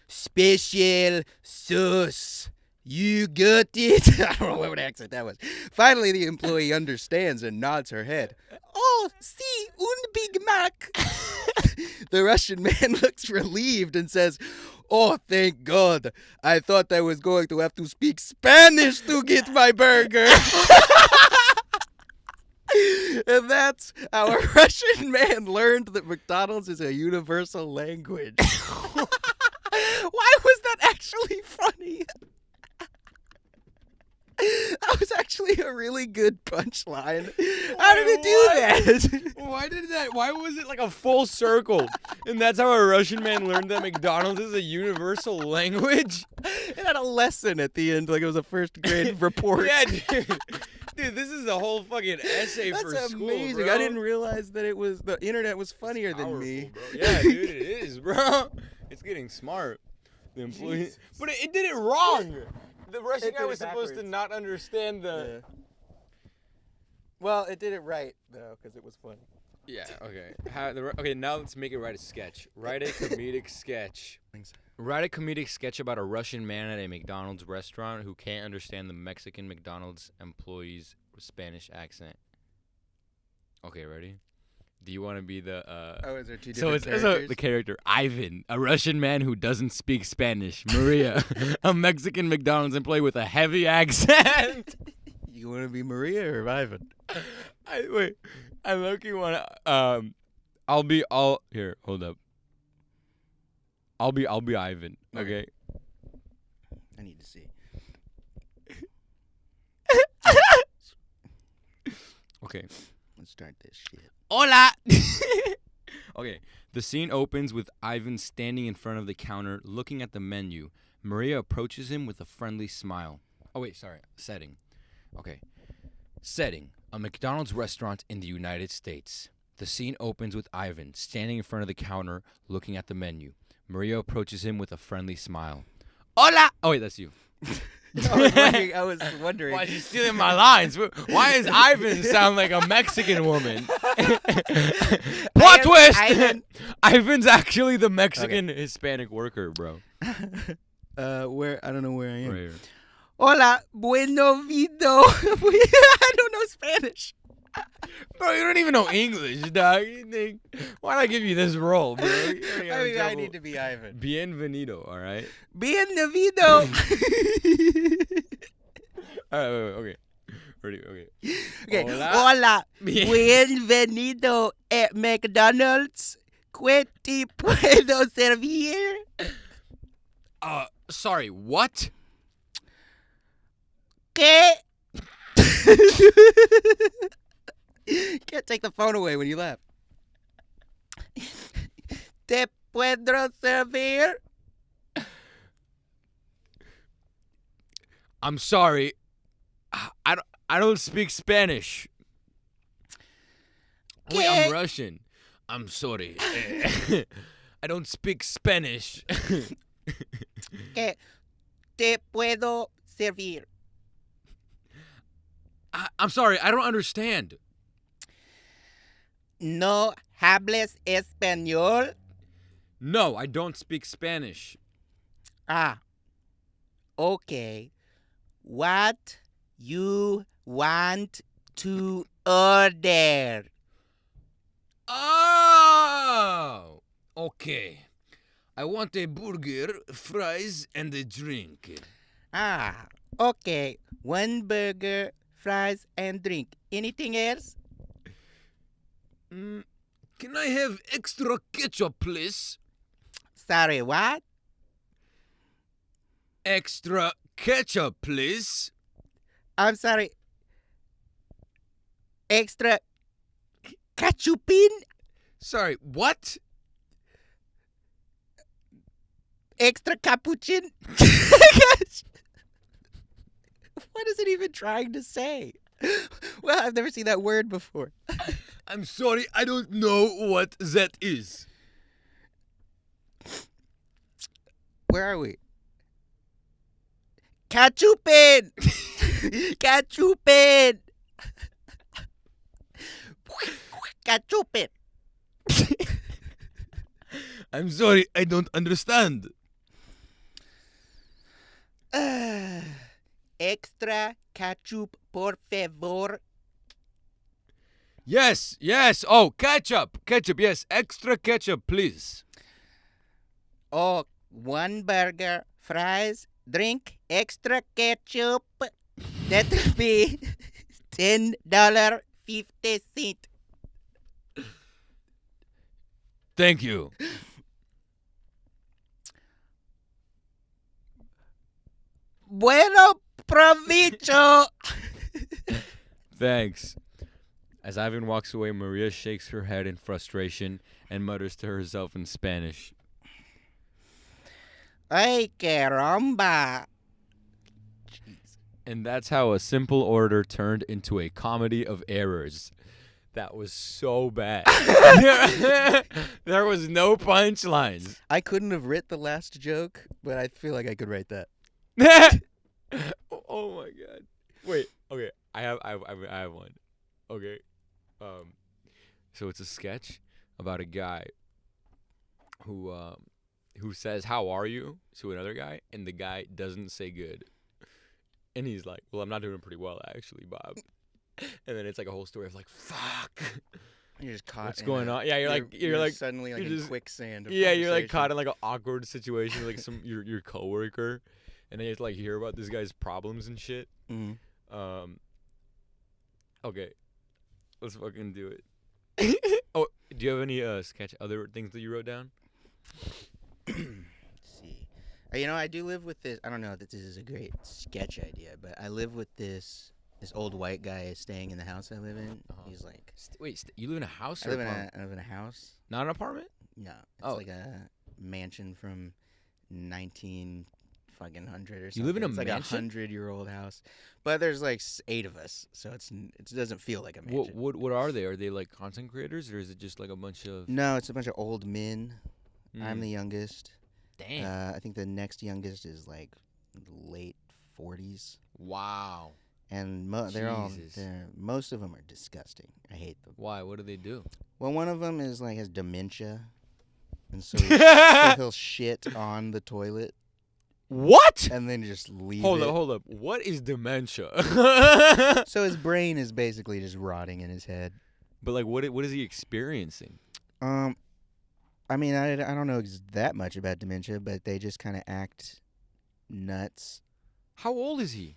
Special sauce. You got it? I don't know what accent that was. Finally, the employee understands and nods her head. Oh, si, un Big Mac. The Russian man looks relieved and says, oh, thank God. I thought I was going to have to speak Spanish to get my burger. And that's how a Russian man learned that McDonald's is a universal language. Why was that actually funny? That was actually a really good punchline. How did it do that? Why was it like a full circle? And that's how a Russian man learned that McDonald's is a universal language? It had a lesson at the end, like it was a first grade report. Yeah, dude. Dude, this is the whole fucking essay for That's school, amazing. bro. I didn't realize that the internet was funnier than Powerful, me. bro. Yeah, dude, it is, bro. It's getting smart. The employee, but it did it wrong. The Russian guy was supposed to not understand the. Yeah. Well, it did it right though, because it was funny. Yeah. Okay. Okay. Now let's make it write a sketch. Write a comedic sketch. Write a comedic sketch about a Russian man at a McDonald's restaurant who can't understand the Mexican McDonald's employee's Spanish accent. Okay, ready? Do you want to be the is there two different characters? So the character Ivan, a Russian man who doesn't speak Spanish. Maria, a Mexican McDonald's employee with a heavy accent. You want to be Maria or Ivan? I low-key want to here, hold up. I'll be Ivan, okay? I need to see. Okay. Let's start this shit. Hola! Okay, the scene opens with Ivan standing in front of the counter looking at the menu. Maria approaches him with a friendly smile. Oh, wait, sorry. Setting. Okay. Setting. A McDonald's restaurant in the United States. The scene opens with Ivan standing in front of the counter looking at the menu. Maria approaches him with a friendly smile. Hola! Oh, wait, that's you. I was wondering. Why is he stealing my lines? Why does Ivan sound like a Mexican woman? Plot twist! Ivan's actually the Mexican Hispanic worker, bro. Where? I don't know where I am. Right here. Hola, bueno vido. I don't know Spanish. Bro, you don't even know English, dog. You think, why'd I give you this role, bro? I need to be Ivan. Bienvenido, all right? Bienvenido. All right, wait, okay. Ready, okay. Okay. Hola, bienvenido at McDonald's. ¿Qué te puedo servir? Sorry, what? ¿Qué? Can't take the phone away when you laugh. ¿Te puedo servir? I'm sorry. I don't speak Spanish. Wait, I'm Russian. I'm sorry. I don't speak Spanish. ¿Qué te puedo servir? I'm sorry. I don't understand. ¿No hables español? No, I don't speak Spanish. Okay. What you want to order? Oh, okay. I want a burger, fries, and a drink. Okay. One burger, fries, and drink. Anything else? Can I have extra ketchup, please? Sorry, what? Extra ketchup, please. I'm sorry. Extra ketchupin? Sorry, what? extra cappuccino. What is it even trying to say? Well, I've never seen that word before. I'm sorry, I don't know what that is. Where are we? Ketchupin! Ketchupin! Ketchupin! I'm sorry, I don't understand. Extra ketchup, por favor. Yes. Oh, ketchup, yes. Extra ketchup, please. Oh, one burger, fries, drink, extra ketchup. That'll be $10.50. Thank you. Bueno provecho. Thanks. As Ivan walks away, Maria shakes her head in frustration and mutters to herself in Spanish. Ay, caramba. And that's how a simple order turned into a comedy of errors. That was so bad. There was no punchlines. I couldn't have writ the last joke, but I feel like I could write that. Oh my god. Wait. Okay. I have one. Okay. So it's a sketch about a guy who says "How are you?" to another guy, and the guy doesn't say good, and he's like, "Well, I'm not doing pretty well, actually, Bob." And then it's like a whole story of like, "Fuck." You're just caught. What's going on? Yeah, you're like suddenly like you're in just- quicksand. Of Yeah, you're like caught conversation. in like an awkward situation with like your coworker, and then you have to like hear about this guy's problems and shit. Mm. Okay, let's fucking do it. Oh, do you have any sketch other things that you wrote down? See, I do live with this. I don't know that this is a great sketch idea, but I live with this old white guy is staying in the house I live in. Uh-huh. He's like, You live in a house I or live apartment? in a house. Not an apartment? No, it's Oh. like a mansion from 19 fucking hundred or something. You live in a it's mansion? like 100-year-old house, but there's like 8 of us, so it doesn't feel like a mansion. What are they? Are they like content creators, or is it just like a bunch of? No, it's a bunch of old men. I'm Mm. the youngest. Damn. I think the next youngest is like late 40s, Wow. and Jesus. most of them are disgusting. I hate them. Why? What do they do? Well, one of them is like has dementia, and so he'll shit on the toilet What? and then just leave Hold it. up. What is dementia? So his brain is basically just rotting in his head. But like, what is he experiencing? I mean, I don't know that much about dementia, but they just kind of act nuts. How old is he?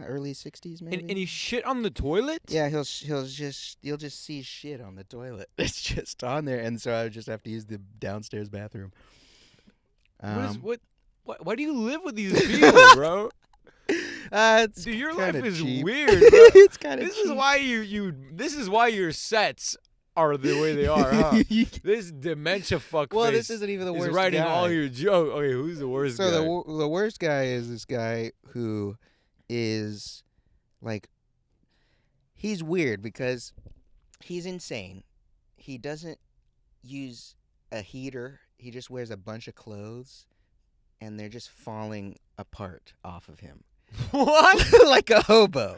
Early 60s, maybe. And he shit on the toilet? Yeah, you'll just see shit on the toilet. It's just on there, and so I would just have to use the downstairs bathroom. Why do you live with these people, bro? It's Dude, your kinda life is cheap. weird, bro. It's kind of This is why this is why your sets are the way they are, huh? This dementia fuckface. Well, this isn't even the is worst writing guy. all your jokes. Okay, who's the worst So guy? the worst guy is this guy who is like, he's weird because he's insane. He doesn't use a heater. He just wears a bunch of clothes, and they're just falling apart off of him. What? Like a hobo.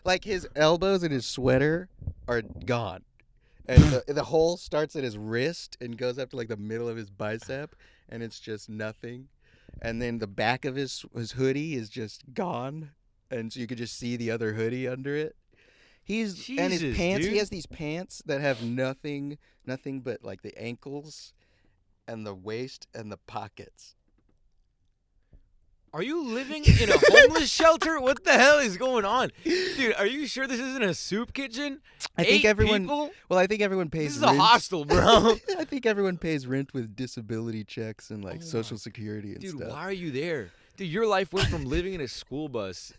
Like his elbows and his sweater are gone. And the hole starts at his wrist and goes up to like the middle of his bicep, and it's just nothing. And then the back of his hoodie is just gone, and so you could just see the other hoodie under it. And his Jesus, pants. dude. He has these pants that have nothing but like the ankles, and the waist and the pockets. Are you living in a homeless shelter? What the hell is going on? Dude, are you sure this isn't a soup kitchen? I think 8 everyone. people? Well, I think everyone pays. This is a rent. hostel, bro. I think everyone pays rent with disability checks and like Oh Social my- Security and Dude, stuff. why are you there? Dude, your life went from living in a school bus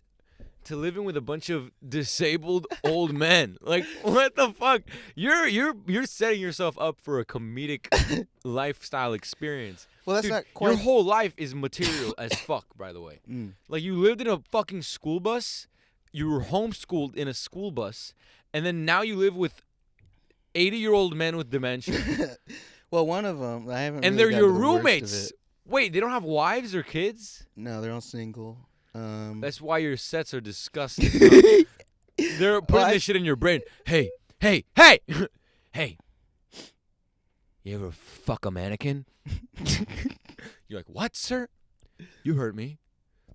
to living with a bunch of disabled old men. Like, what the fuck? You're setting yourself up for a comedic lifestyle experience. Well, that's Dude, not quite. your whole life is material as fuck, by the way. Like, you lived in a fucking school bus. You were homeschooled in a school bus. And then now you live with 80-year-old men with dementia. Well, one of them, I haven't. And really they're your gotten to the worst of roommates. it. Wait, they don't have wives or kids? No, they're all single. That's why your sets are disgusting. They're putting this shit in your brain. Hey, hey, hey, hey. You ever fuck a mannequin? You're like, what, sir? You heard me.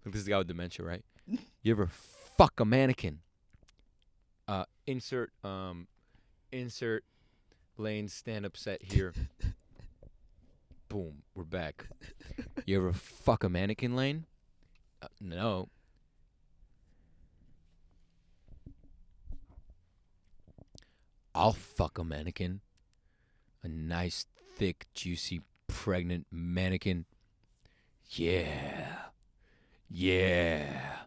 Look, this is the guy with dementia, right? You ever fuck a mannequin? Insert Lane's stand-up set here. Boom, we're back. You ever fuck a mannequin, Lane? No. I'll fuck a mannequin. A nice, thick, juicy, pregnant mannequin. Yeah. Yeah.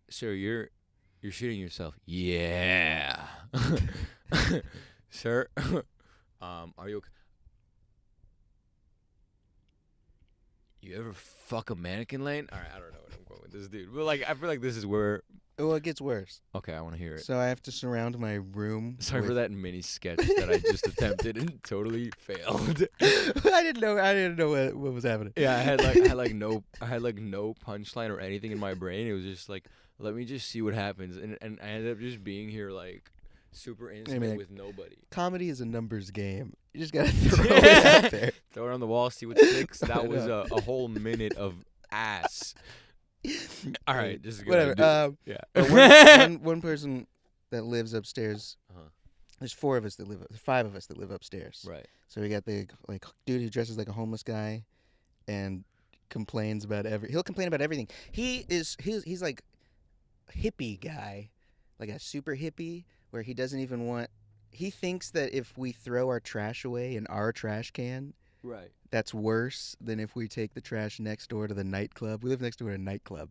Sir, you're shooting yourself. Yeah. Sir, are you okay? You ever fuck a mannequin, Lane? All right, I don't know what I'm going with this dude. But, like, I feel like this is where... Well, it gets worse. Okay, I want to hear it. So I have to surround my room. Sorry for that mini sketch that I just attempted and totally failed. I didn't know what was happening. Yeah, I had no punchline or anything in my brain. It was just like, let me just see what happens, and I ended up just being here like super intimate with nobody. Comedy is a numbers game. You just gotta throw it out there. Throw it on the wall, see what sticks. That was a whole minute of ass. All right, just a good whatever. Yeah. One person that lives upstairs. There's 4 of us that live. There's 5 of us that live upstairs. Right. So we got the dude who dresses like a homeless guy, and complains about He'll complain about everything. He's like hippie guy, like a super hippie, where he doesn't even want. He thinks that if we throw our trash away in our trash can, right, that's worse than if we take the trash next door to the nightclub. We live next door to a nightclub,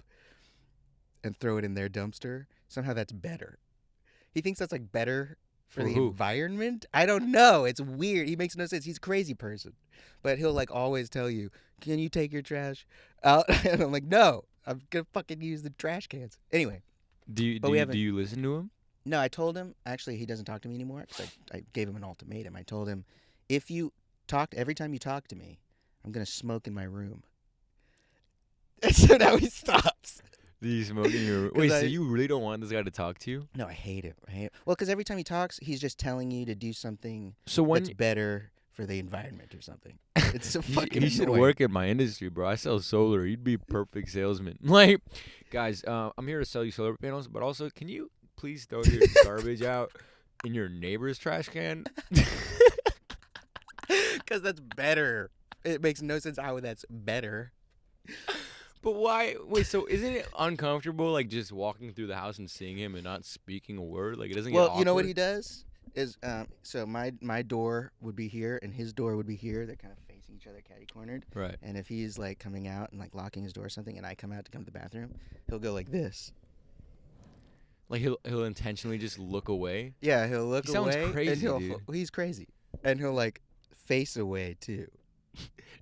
and throw it in their dumpster. Somehow that's better. He thinks that's like better for the environment. I don't know. It's weird. He makes no sense. He's a crazy person, but he'll like always tell you, "Can you take your trash out?" And I'm like, "No, I'm gonna fucking use the trash cans." Anyway, do you listen to him? No, I told him. Actually, he doesn't talk to me anymore because I gave him an ultimatum. I told him, if you every time you talk to me, I'm gonna smoke in my room. And so now he stops. Do you smoke in your room? Wait, so you really don't want this guy to talk to you? No, I hate it. Well, because every time he talks, he's just telling you to do something that's better for the environment or something. It's so fucking He should work in my industry, bro. I sell solar. He'd be a perfect salesman. Like, guys, I'm here to sell you solar panels, but also, can you please throw your garbage out in your neighbor's trash can? Because that's better. It makes no sense how that's better. But why? Wait, so isn't it uncomfortable, like, just walking through the house and seeing him and not speaking a word? Like, it doesn't get awkward? Well, you know what he does? Is so my door would be here and his door would be here. They're kind of facing each other, catty-cornered. Right. And if he's, like, coming out and, like, locking his door or something and I come out to come to the bathroom, he'll go like this. Like, he'll intentionally just look away? Yeah, he'll look away. Sounds crazy, dude. He's crazy. And he'll, like, face away, too.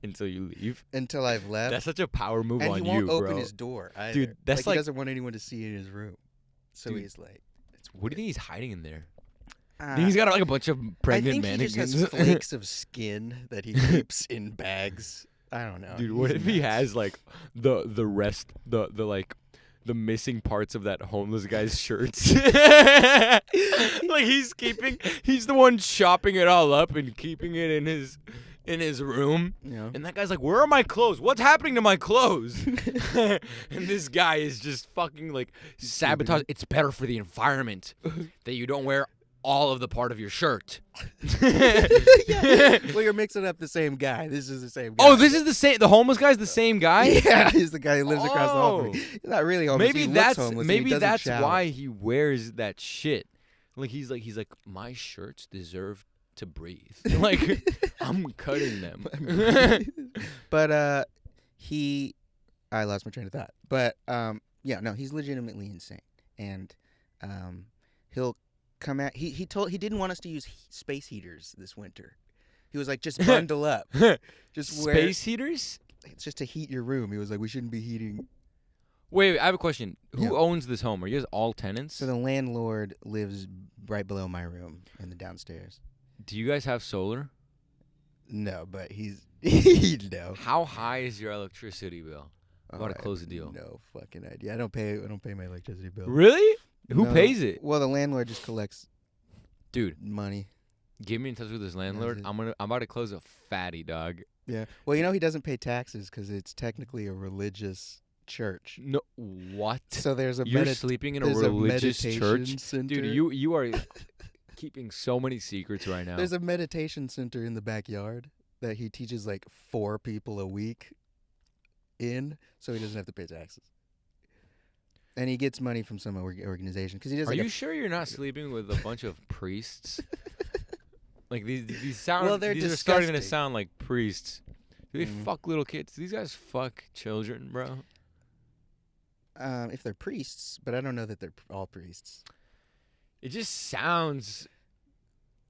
Until you leave? Until I've left. That's such a power move on you, bro. And he won't open his door either. Dude, that's he doesn't want anyone to see in his room. So he's like, what do you think he's hiding in there? He's got like a bunch of pregnant mannequins. He just has flakes of skin that he keeps in bags. I don't know. Dude, what if he has like the rest, the missing parts of that homeless guy's shirts? Like he's the one chopping it all up and keeping it in his room. Yeah. And that guy's like, where are my clothes? What's happening to my clothes? And this guy is just fucking like sabotage. It's better for the environment that you don't wear all of the part of your shirt. Yeah. Well, you're mixing up the same guy. This is the same guy. Oh, this is the same. The homeless guy's the same guy? Yeah, he's the guy who lives across the hall from me. He's not really homeless. Maybe that's why he wears that shit. Like he's like my shirts deserve to breathe. Like I'm cutting them. But I lost my train of thought. But Yeah, no, he's legitimately insane, and he'll come at. He didn't want us to use space heaters this winter. He was like, just bundle up, just wear. Space heaters? It's just to heat your room. He was like, we shouldn't be heating. Wait, I have a question. Who Yeah. owns this home? Are you guys all tenants? So the landlord lives right below my room in the downstairs. Do you guys have solar? No, but he's no. How high is your electricity bill? I'm about to I have close the deal. No fucking idea. I don't pay my electricity bill. Really? Who No. pays it? Well, the landlord just collects Dude, money. get me in touch with this landlord. it. I'm about to close a fatty, dog. Yeah. Well, he doesn't pay taxes because it's technically a religious church. No, what? So there's a You're sleeping in a religious church? center. Dude, you are keeping so many secrets right now. There's a meditation center in the backyard that he teaches like 4 people a week in, so he doesn't have to pay taxes. And he gets money from some organization because he does. Are like you sure you're not sleeping with a bunch of priests? Like these sound. Well, they're these are starting to disgusting. sound like priests. Do they Mhm. fuck little kids? Do these guys fuck children, bro? If they're priests, but I don't know that they're all priests. It just sounds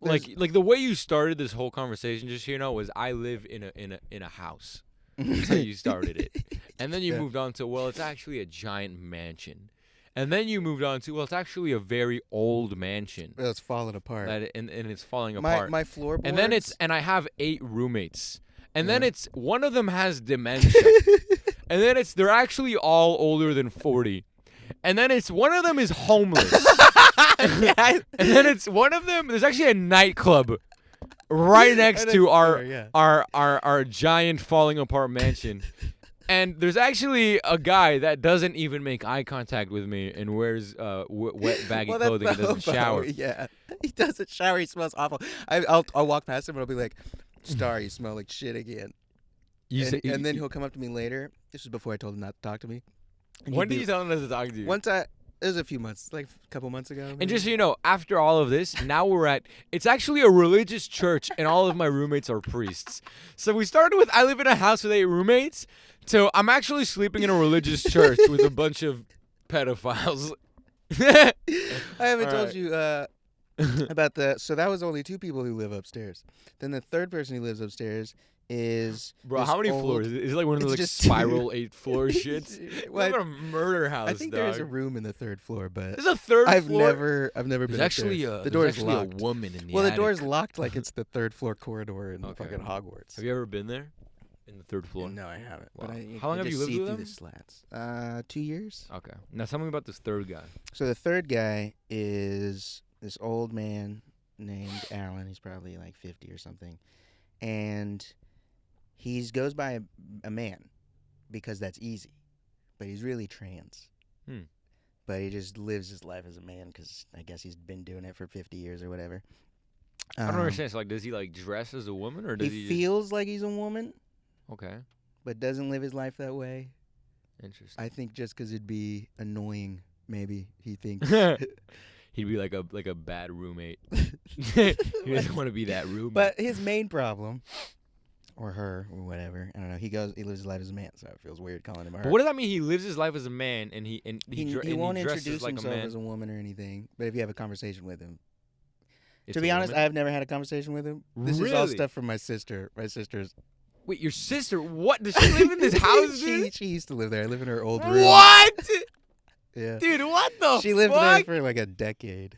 There's- like the way you started this whole conversation just was I live in a house. That's how you started it. And then you Yeah. moved on to, well, it's actually a giant mansion. And then you moved on to, well, it's actually a very old mansion. Well, it's falling apart. And it's falling my apart. my floorboards. And then and I have 8 roommates. And then Yeah. it's one of them has dementia. And then they're actually all older than 40. And then it's one of them is homeless. And then it's one of them, there's actually a nightclub right next to our giant falling apart mansion. And there's actually a guy that doesn't even make eye contact with me and wears wet baggy Well, that's clothing and the doesn't hobo, shower. Yeah, he doesn't shower. He smells awful. I'll walk past him and I'll be like, "Star, you smell like shit again." And then he'll come up to me later. This was before I told him not to talk to me. And when he'd did be- you tell him not to talk to you? It was a few months, like a couple months ago. And maybe. just so you know, after all of this, now it's actually a religious church, and all of my roommates are priests. So we started with, I live in a house with 8 roommates, so I'm actually sleeping in a religious church with a bunch of pedophiles. I haven't All told right. you about so that was only 2 people who live upstairs. Then the third person who lives upstairs is Bro, this how many old- floors? Is it like one of those It's like just spiral 8-floor shits? Well, What a murder house, I think dog. there is a room in the 3rd floor, but There's a 3rd I've floor? never There's been actually upstairs. a, The door there's is actually locked. a woman in the Well, the attic. door's locked like it's the 3rd floor corridor in Okay. fucking Hogwarts. Have you ever been there? In the 3rd floor? No, I haven't. Wow. But I How long have just you lived see with through them? the slats. 2 years. Okay. Now tell me about this 3rd guy. So the 3rd guy is this old man named Alan. He's probably like 50 or something, and he goes by a man because that's easy, but he's really trans. Hmm. But he just lives his life as a man because I guess he's been doing it for 50 years or whatever. I don't understand. So, like, does he like dress as a woman, or does He he? feels like he's a woman, Okay. but doesn't live his life that way. Interesting. I think just because it'd be annoying, maybe he thinks. He'd be like a bad roommate. He doesn't want to be that roommate. But his main problem, or her, or whatever, I don't know. He lives his life as a man, so it feels weird calling him her. But what does that mean? He lives his life as a man, and he won't dresses introduce like a himself man. as a woman or anything. But if you have a conversation with him, It's to a be honest, woman? I've never had a conversation with him. This is all Really? stuff from my sister. My sister's. Wait, your sister? What? Does she live in this house, dude? she used to live there. I live in her old room. What? Yeah. Dude, what the She lived fuck? there for like a decade.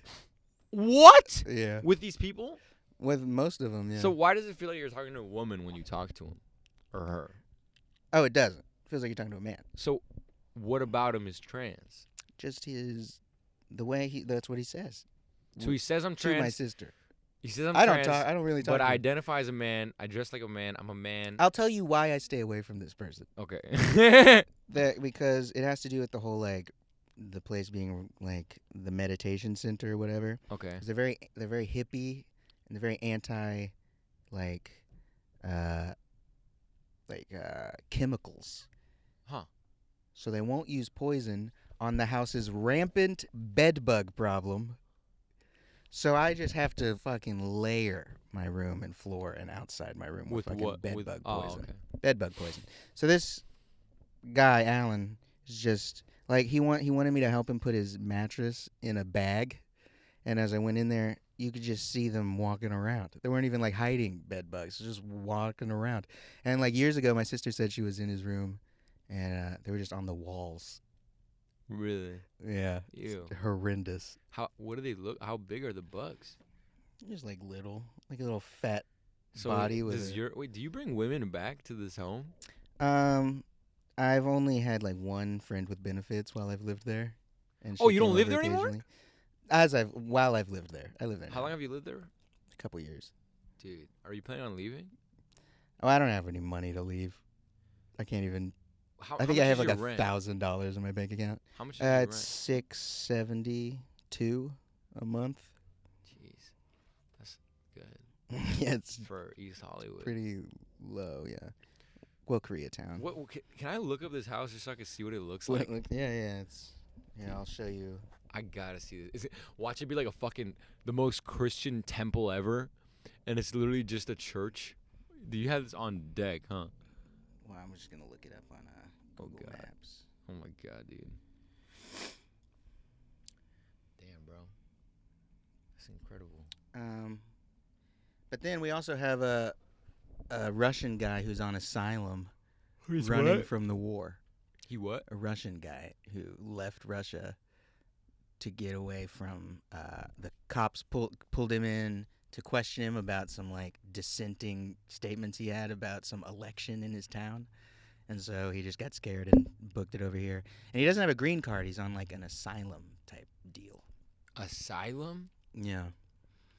What? Yeah. With these people? With most of them, yeah. So why does it feel like you're talking to a woman when you talk to him? Or her? Oh, it doesn't. Feels like you're talking to a man. So what about him is trans? Just the way that's what he says. So he says I'm To my trans. sister. He says I'm I don't trans. talk. I don't really talk. But to I him. identify as a man. I dress like a man. I'm a man. I'll tell you why I stay away from this person. Okay. Because it has to do with the whole like the place being like the meditation center or whatever. Okay. 'Cause they're very hippie and they're very anti like chemicals. Huh. So they won't use poison on the house's rampant bed bug problem. So I just have to fucking layer my room and floor and outside my room with fucking what? bed With bug oh, poison. okay. Bed bug poison. So this guy, Alan, is just Like he wanted me to help him put his mattress in a bag, and as I went in there, you could just see them walking around. They weren't even like hiding bed bugs, just walking around. And like years ago, my sister said she was in his room, and they were just on the walls. Really? Yeah, Ew. it's horrendous. What do they look? How big are the bugs? Just like a little fat So body with. wait, do you bring women back to this home? I've only had like one friend with benefits while I've lived there, and Oh, she you don't came live over there anymore? occasionally. While I've lived there, I live there. How now. long have you lived there? A couple years. Dude, are you planning on leaving? Oh, I don't have any money to leave. I can't even. I think I have like $1,000 in my bank account. How much is your It's $672 a month. Jeez, that's good. Yeah, it's For East Hollywood. pretty low. Yeah. Well, Koreatown. What? Can I look up this house just so I can see what it looks like? Yeah. It's. Yeah, I'll show you. I gotta see this. Watch it be like the most Christian temple ever, and it's literally just a church. Do you have this on deck, huh? Well, I'm just gonna look it up on Google Maps. Oh my god, dude. Damn, bro. That's incredible. But then we also have a Russian guy who's on asylum, Who's running from the war. He what? A Russian guy who left Russia to get away from the cops pulled him in to question him about some like dissenting statements he had about some election in his town. And so he just got scared and booked it over here. And he doesn't have a green card. He's on like an asylum type deal. Asylum? Yeah.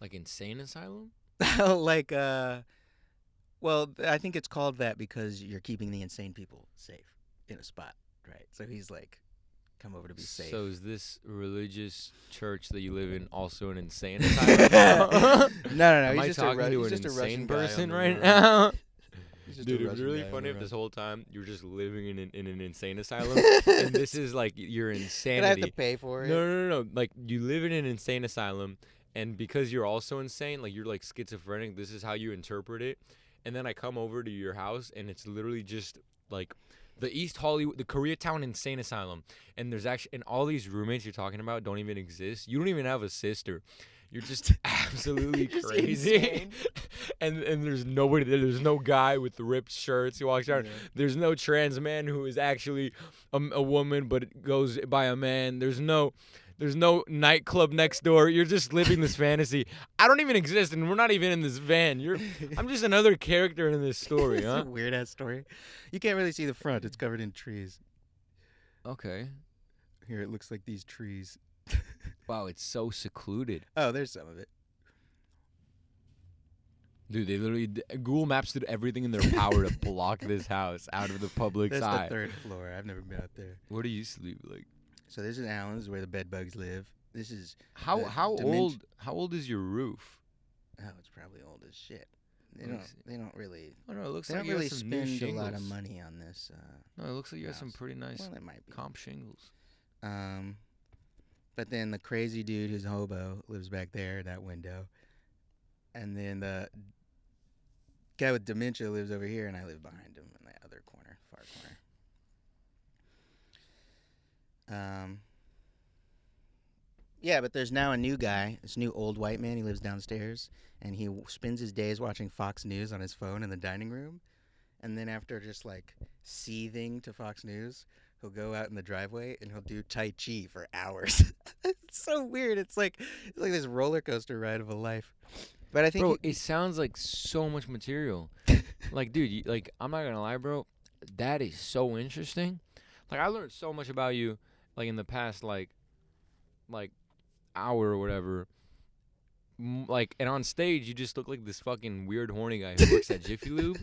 Like insane asylum? like well, I think it's called that because you're keeping the insane people safe in a spot, right? So he's like come over to be safe. So is this religious church that you live in also an insane asylum? No. Am He's I just talking a, to he's an just a insane Russian guy on person the right run. now? He's just Dude, a it'd be Russian really guy on funny the if run. this whole time you're just living in an insane asylum, and this is like your insanity. Can I have to pay for it? No. Like you live in an insane asylum, and because you're also insane, like you're like schizophrenic. This is how you interpret it. And then I come over to your house, and it's literally just like the East Hollywood, the Koreatown Insane Asylum. And there's actually, and all these roommates you're talking about don't even exist. You don't even have a sister. You're just absolutely You're just crazy. insane. and there's nobody there. There's no guy with the ripped shirts who walks around. Yeah. There's no trans man who is actually a woman but it goes by a man. There's no nightclub next door. You're just living this fantasy. I don't even exist, and we're not even in this van. I'm just another character in this story, It's huh? a weird ass story. You can't really see the front. It's covered in trees. Okay. Here it looks like these trees. Wow, it's so secluded. Oh, there's some of it. Dude, they literally Google Maps did everything in their power to block this house out of the public's That's eye. the third floor. I've never been up there. Where do you sleep? Like, So this is Allen's, where the bed bugs live. This is how Dementia- old is your roof? Oh, it's probably old as shit. Let me see. They don't really Oh no, it looks they like don't you really have some new spend a lot of shingles. money on this. No, it looks like you have some house. pretty nice Well, it might be. comp shingles. But then the crazy dude who's hobo lives back there in that window, and then the guy with dementia lives over here, and I live behind him in the other corner, far corner. Yeah, but there's now a new guy, this new old white man. He lives downstairs, and he spends his days watching Fox News on his phone in the dining room. And then after just like seething to Fox News, he'll go out in the driveway and he'll do Tai Chi for hours. It's so weird. It's like this roller coaster ride of a life. But I think Bro, it sounds like so much material. Like, dude, like I'm not gonna lie, bro. That is so interesting. Like, I learned so much about you, like in the past, like hour or whatever. Like, and on stage, you just look like this fucking weird horny guy who works at Jiffy Lube.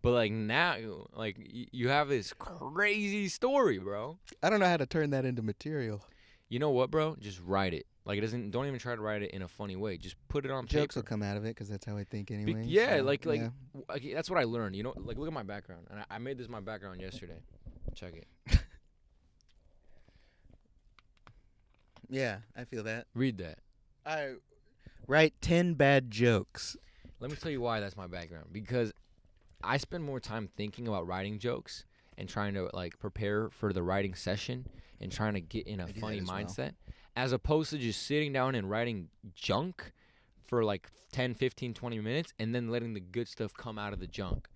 But like now, like you have this crazy story, bro. I don't know how to turn that into material. You know what, bro? Just write it. Like, it doesn't. Don't even try to write it in a funny way. Just put it on Jokes paper. will come out of it because that's how I think anyway. Yeah, so, like yeah. okay, that's what I learned. You know, like look at my background, and I made this my background yesterday. Check it. Yeah, I feel that. Read that. I write 10 bad jokes. Let me tell you why that's my background. Because I spend more time thinking about writing jokes and trying to like prepare for the writing session and trying to get in a I do that funny as well. mindset, as opposed to just sitting down and writing junk for like 10, 15, 20 minutes and then letting the good stuff come out of the junk.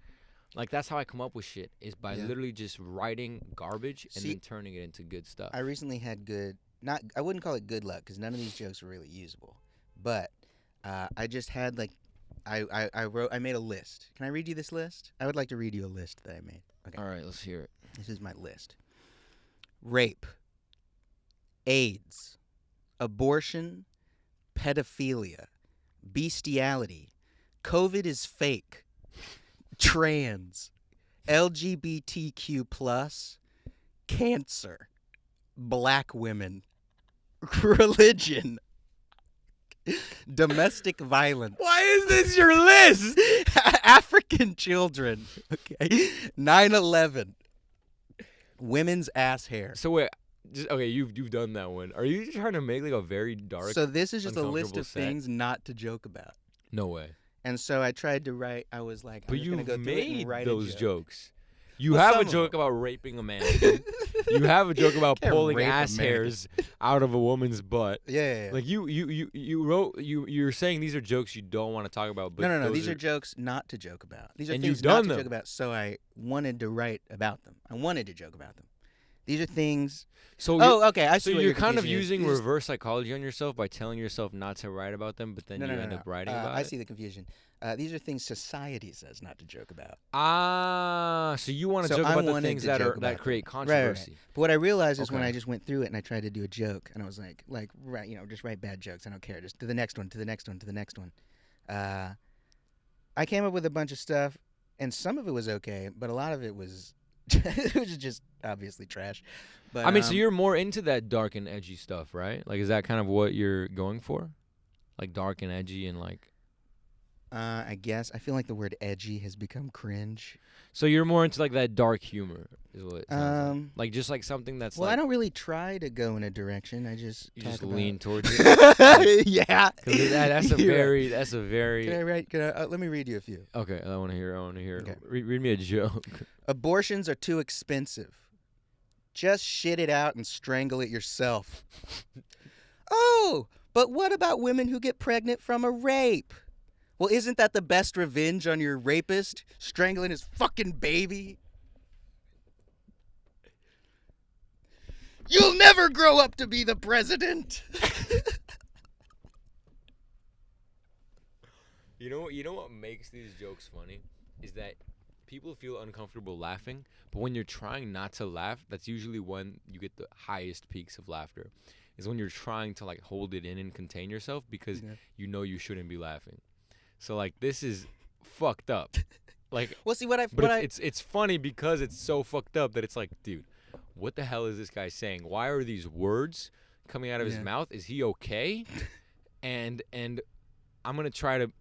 Like, that's how I come up with shit, is by Yeah. literally just writing garbage and See, then turning it into good stuff. I recently had I wouldn't call it good luck because none of these jokes were really usable. But I just had like, I made a list. Can I read you this list? I would like to read you a list that I made. Okay. All right, let's hear it. This is my list: rape, AIDS, abortion, pedophilia, bestiality, COVID is fake, trans, LGBTQ+, cancer, black women, religion, domestic violence. Why is this your list? African children. Okay. 9/11. Women's ass hair. So wait, okay, you've done that one. Are you trying to make like a very dark? So this is just a list uncomfortable of set? things not to joke about. No way. And so I tried to write. I was like, But I'm just gonna you've go through it and made write those a joke. jokes. You Well, have some a of joke them. about raping a man. You have a joke about Can't pulling rape a ass man. hairs out of a woman's butt. Yeah. Like you wrote you're saying these are jokes you don't want to talk about. But No. those These are jokes not to joke about. These are And things you've not done to them. joke about. So I wanted to write about them. I wanted to joke about them. These are things. So Oh, okay. I see so what you're your kind of confusion is. using These- reverse psychology on yourself by telling yourself not to write about them, but then No, you no, end no. up writing about I it. see the confusion. These are things society says not to joke about. So you want to So joke I about the wanted things to that joke are about that them. create Right. controversy. But what I realized is when Okay. I just went through it and I tried to do a joke, and I was like, right, just write bad jokes. I don't care. Just to the next one, to the next one, to the next one. I came up with a bunch of stuff, and some of it was okay, but a lot of it was it was just obviously trash. But I mean, so you're more into that dark and edgy stuff, right? Like, is that kind of what you're going for? Like dark and edgy and like. I guess I feel like the word edgy has become cringe. So you're more into like that dark humor, is what it sounds Um, like just like something that's Well, like I don't really try to go in a direction. I just you talk just about lean towards it. yeah. That's a You're right. that's a very. Can I write? Let me read you a few. Okay, I want to hear. Okay. Read me a joke. Abortions are too expensive. Just shit it out and strangle it yourself. Oh, but what about women who get pregnant from a rape? Well, isn't that the best revenge on your rapist? Strangling his fucking baby? You'll never grow up to be the president. You know what makes these jokes funny is that people feel uncomfortable laughing, but when you're trying not to laugh, that's usually when you get the highest peaks of laughter. Is when you're trying to like hold it in and contain yourself because you know you shouldn't be laughing. So like this is fucked up. Like Well, see it's funny because it's so fucked up that it's like, dude, what the hell is this guy saying? Why are these words coming out of his mouth? Is he okay? And I'm gonna try to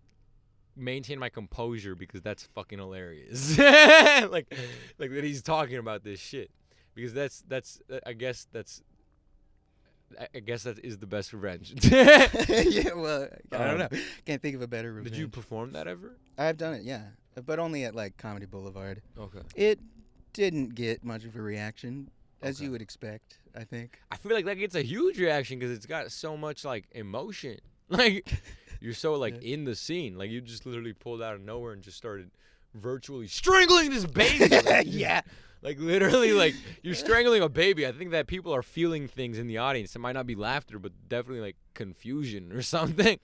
maintain my composure because that's fucking hilarious. like that he's talking about this shit because that's I guess that is the best revenge. yeah, well, I don't know. Can't think of a better revenge. Did you perform that ever? I've done it, yeah, but only at like Comedy Boulevard. Okay. It didn't get much of a reaction, as Okay. you would expect. I think. I feel like that gets a huge reaction because it's got so much like emotion. Like you're so like in the scene. Like you just literally pulled out of nowhere and just started virtually strangling this baby. Like, yeah. Like literally, like you're strangling a baby. I think that people are feeling things in the audience. It might not be laughter, but definitely like confusion or something.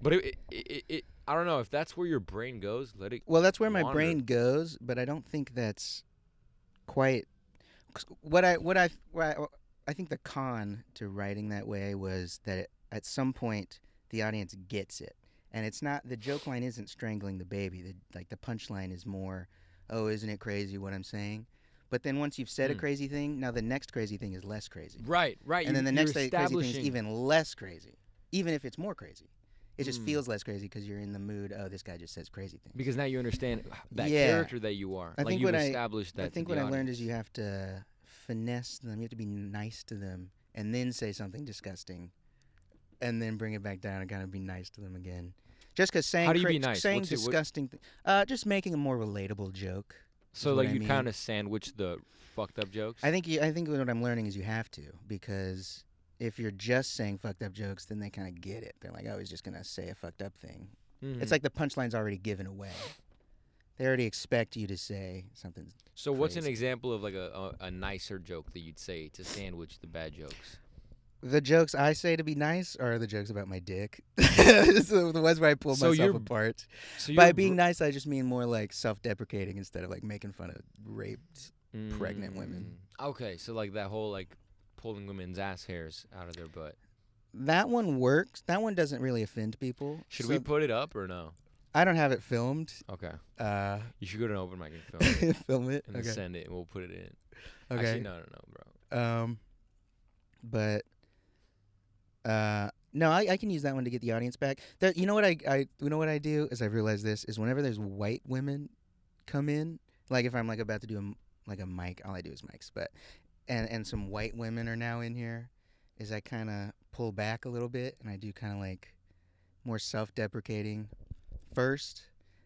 But it I don't know if that's where your brain goes. Let it. Well, that's where my wander. brain goes, but I don't think that's quite what I think the con to writing that way was that at some point the audience gets it, and it's not the joke line isn't strangling the baby. The punchline is more, oh, isn't it crazy what I'm saying? But then once you've said a crazy thing, now the next crazy thing is less crazy. Right. And then the next crazy thing is even less crazy, even if it's more crazy. It just feels less crazy because you're in the mood. Oh, this guy just says crazy things. Because now you understand that Yeah. character that you are. I like think you've what established that. I think to what the I learned is audience. you have to finesse them. You have to be nice to them, and then say something disgusting, and then bring it back down and kind of be nice to them again. Just because saying How do you be nice? saying What's it- what- disgusting, just making a more relatable joke. So what like I you mean. kind of sandwich the fucked up jokes. I think what I'm learning is you have to, because if you're just saying fucked up jokes, then they kind of get it. They're like, oh, he's just gonna say a fucked up thing. It's like the punchline's already given away. They already expect you to say something. So what's an crazy. example of like a nicer joke that you'd say to sandwich the bad jokes? The jokes I say to be nice are the jokes about my dick. So the ones where I pull So myself you're- apart. So By you're being nice, I just mean more like self-deprecating instead of like making fun of raped pregnant women. Okay, so like that whole like pulling women's ass hairs out of their butt. That one works. That one doesn't really offend people. Should So we put it up or no? I don't have it filmed. Okay. Uh, You should go to an open mic and film it film it. and Okay. then send it and we'll put it in. Okay. Actually, no, bro. But no, I can use that one to get the audience back. That, you know what you know what I do is I've realized this is whenever there's white women come in, like if I'm like about to do a mic, all I do is mics, but and some white women are now in here, is I kind of pull back a little bit and I do kind of like more self-deprecating first,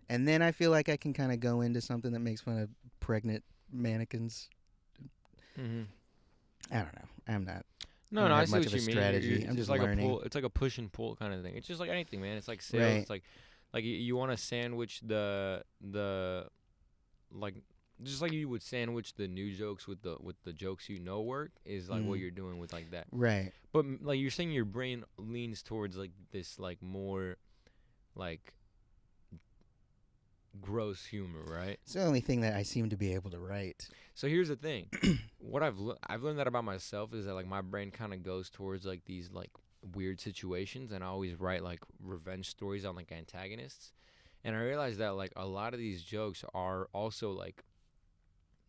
and then I feel like I can kind of go into something that makes fun of pregnant mannequins. Mm-hmm. I don't know. I'm not. No, I don't I have see much what of a you mean. strategy. I'm It's just like learning. a pull. It's like a push and pull kind of thing. It's just like anything, man. It's like sales. Right. It's like you want to sandwich the like just like you would sandwich the new jokes with the jokes you know work is like what you're doing with like that. Right. But like you're saying, your brain leans towards like this like more like gross humor, right? It's the only thing that I seem to be able to write. So here's the thing. What I've learned that about myself is that like my brain kind of goes towards like these like weird situations, and I always write like revenge stories on like antagonists. And I realized that like a lot of these jokes are also like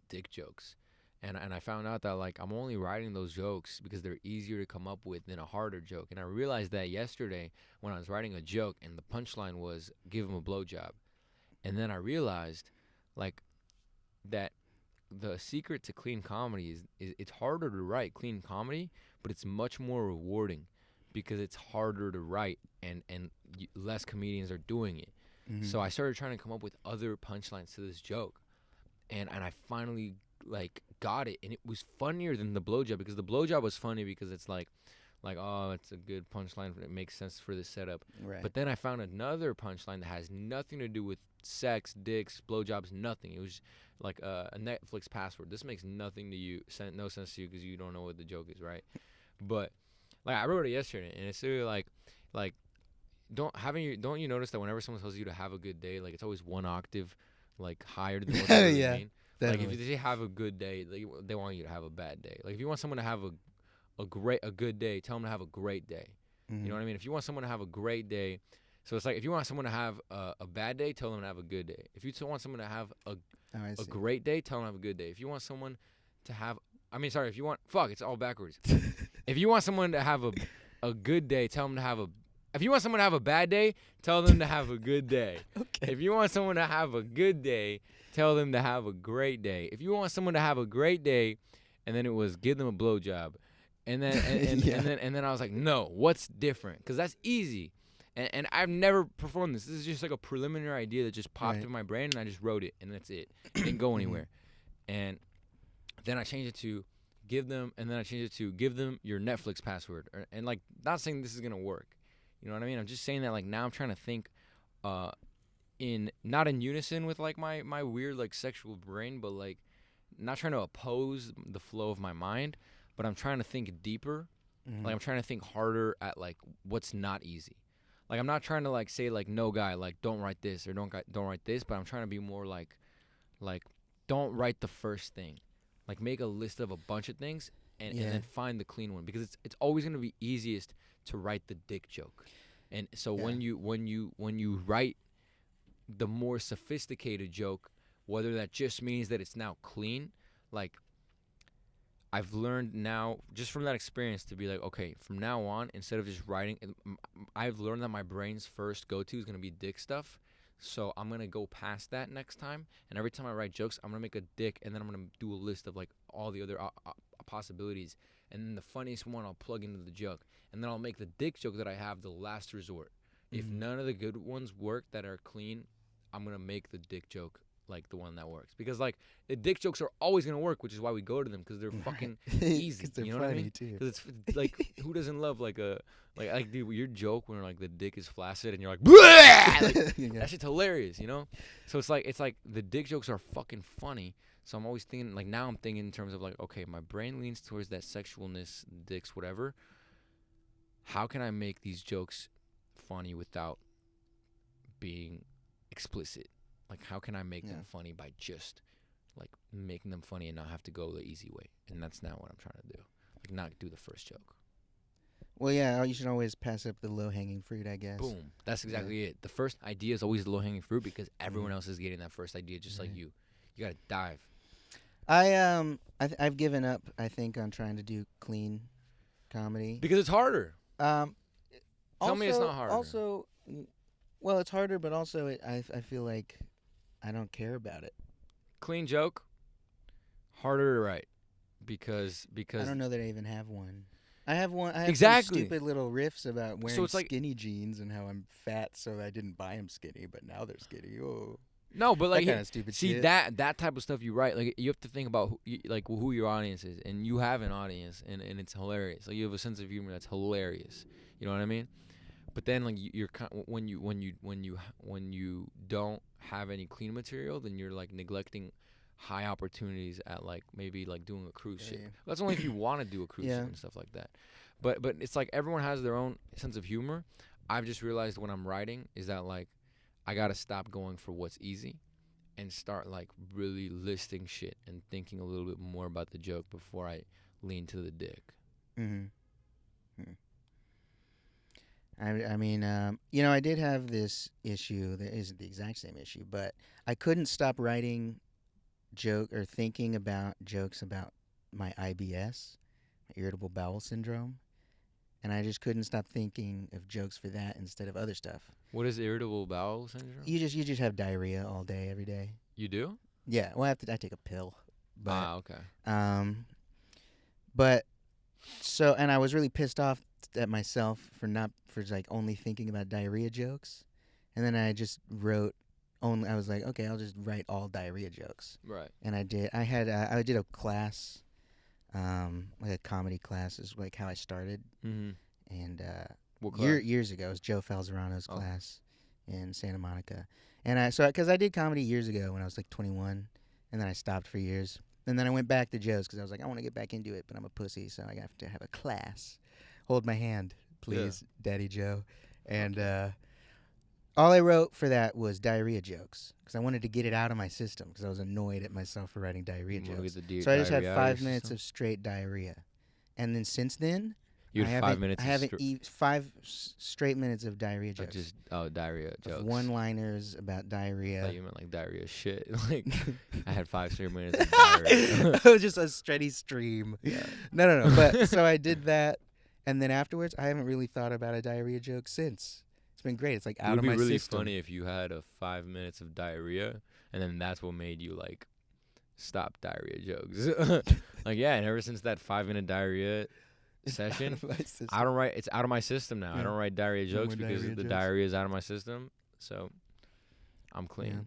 dick jokes. And I found out that like I'm only writing those jokes because they're easier to come up with than a harder joke. And I realized that yesterday when I was writing a joke and the punchline was give him a blowjob. And then I realized like that the secret to clean comedy is it's harder to write clean comedy, but it's much more rewarding because it's harder to write and less comedians are doing it. Mm-hmm. So I started trying to come up with other punchlines to this joke, and I finally like got it, and it was funnier than the blowjob because the blowjob was funny because it's like oh, it's a good punchline, it makes sense for the setup. Right. But then I found another punchline that has nothing to do with sex, dicks, blowjobs, nothing. It was like a Netflix password. This makes nothing to you, no sense to you because you don't know what the joke is, right? But like I wrote it yesterday, and it's really like don't you notice that whenever someone tells you to have a good day, like it's always one octave like higher than what they really Yeah, mean. definitely. Like if they say have a good day, they want you to have a bad day. Like if you want someone to have a good day, tell them to have a great day. Mm-hmm. You know what I mean? If you want someone to have a great day, so it's like if you want someone to have a bad day, tell them to have a good day. If you want someone to have a great day, tell them to have a good day. If you want someone to have, if you want, it's all backwards. If you want someone to have a good day, tell them to have a. If you want someone to have a bad day, tell them to have a good day. Okay. If you want someone to have a good day, tell them to have a great day. If you want someone to have a great day, and then it was give them a blowjob. And then and then I was like, no, what's different? Because that's easy, and I've never performed this. This is just like a preliminary idea that just popped in my brain, and I just wrote it, and that's it. It didn't go anywhere. And then I changed it to give them, and then I changed it to give them your Netflix password. And like, not saying this is gonna work, you know what I mean? I'm just saying that like now I'm trying to think, not in unison with like my weird like sexual brain, but like not trying to oppose the flow of my mind. But I'm trying to think deeper. Mm-hmm. Like I'm trying to think harder at like what's not easy. Like I'm not trying to like say like no guy like don't write this or don't write this. But I'm trying to be more like don't write the first thing. Like make a list of a bunch of things and then find the clean one because it's always gonna be easiest to write the dick joke. And so when you write the more sophisticated joke, whether that just means that it's now clean, like. I've learned now, just from that experience, to be like, okay, from now on, instead of just writing, I've learned that my brain's first go-to is going to be dick stuff. So I'm going to go past that next time. And every time I write jokes, I'm going to make a dick, and then I'm going to do a list of, like, all the other possibilities. And then the funniest one I'll plug into the joke. And then I'll make the dick joke that I have the last resort. If none of the good ones work that are clean, I'm going to make the dick joke like the one that works, because like the dick jokes are always gonna work, which is why we go to them, because they're fucking easy. 'Cause they're You know what I funny, mean? too. Because it's like who doesn't love like a like dude, your joke when like the dick is flaccid and you're like, like Yeah. that shit's hilarious, you know? So it's like the dick jokes are fucking funny. So I'm always thinking, like, now I'm thinking in terms of like, okay, my brain leans towards that sexualness, dicks, whatever. How can I make these jokes funny without being explicit? Like, how can I make them funny by just like making them funny and not have to go the easy way? And that's not what I'm trying to do. Like, not do the first joke. Well, yeah, you should always pass up the low-hanging fruit, I guess. Boom. That's exactly it. The first idea is always the low-hanging fruit, because everyone else is getting that first idea just like you. You gotta dive. I've given up, I think, on trying to do clean comedy. Because it's harder. Tell me it's not harder. Also, well, it's harder, but also I feel like I don't care about it. Clean joke, harder to write, because I don't know that I even have one. I have one. I have Exactly. some stupid little riffs about wearing So it's like- skinny jeans and how I'm fat, so I didn't buy them skinny, but now they're skinny. Oh, no, but like that kind of stupid see shit. that type of stuff you write, like you have to think about who your audience is, and you have an audience, and it's hilarious. Like you have a sense of humor that's hilarious. You know what I mean? But then like you're when you don't have any clean material, then you're like neglecting high opportunities at like maybe like doing a cruise ship. yeah. That's only if you want to do a cruise ship and stuff like that. But it's like everyone has their own sense of humor. I've just realized when I'm writing is that like I gotta stop going for what's easy and start like really listing shit and thinking a little bit more about the joke before I lean to the dick. Mm-hmm. I mean, I did have this issue that isn't the exact same issue, but I couldn't stop writing thinking about jokes about my IBS, my irritable bowel syndrome, and I just couldn't stop thinking of jokes for that instead of other stuff. What is irritable bowel syndrome? You just have diarrhea all day, every day. You do? Yeah, well, I take a pill, but okay. but so, and I was really pissed off at myself for like only thinking about diarrhea jokes, and then I just wrote only. I was like, okay, I'll just write all diarrhea jokes. Right. And I did. I did a class, like a comedy class, is like how I started. Mm-hmm. And What class? years ago, it was Joe Falzerano's class in Santa Monica, and because I did comedy years ago when I was like 21, and then I stopped for years. And then I went back to Joe's because I was like, I want to get back into it, but I'm a pussy, so I have to have a class. Hold my hand, please, Daddy Joe. And all I wrote for that was diarrhea jokes because I wanted to get it out of my system because I was annoyed at myself for writing diarrhea jokes. So I just had 5 minutes of straight diarrhea. And then since then, you had 5 minutes. I haven't eaten 5 straight minutes of diarrhea jokes. Just diarrhea jokes. One-liners about diarrhea. I thought you meant like diarrhea shit. Like I had 5 straight minutes of diarrhea. It was just a steady stream. Yeah. No. But so I did that, and then afterwards, I haven't really thought about a diarrhea joke since. It's been great. It's like out of my system. It would be really funny if you had a 5 minutes of diarrhea, and then that's what made you like stop diarrhea jokes. Like and ever since that 5-minute diarrhea session, I don't write. It's out of my system now. I don't write diarrhea jokes because the diarrhea is out of my system. So I'm clean. Yeah.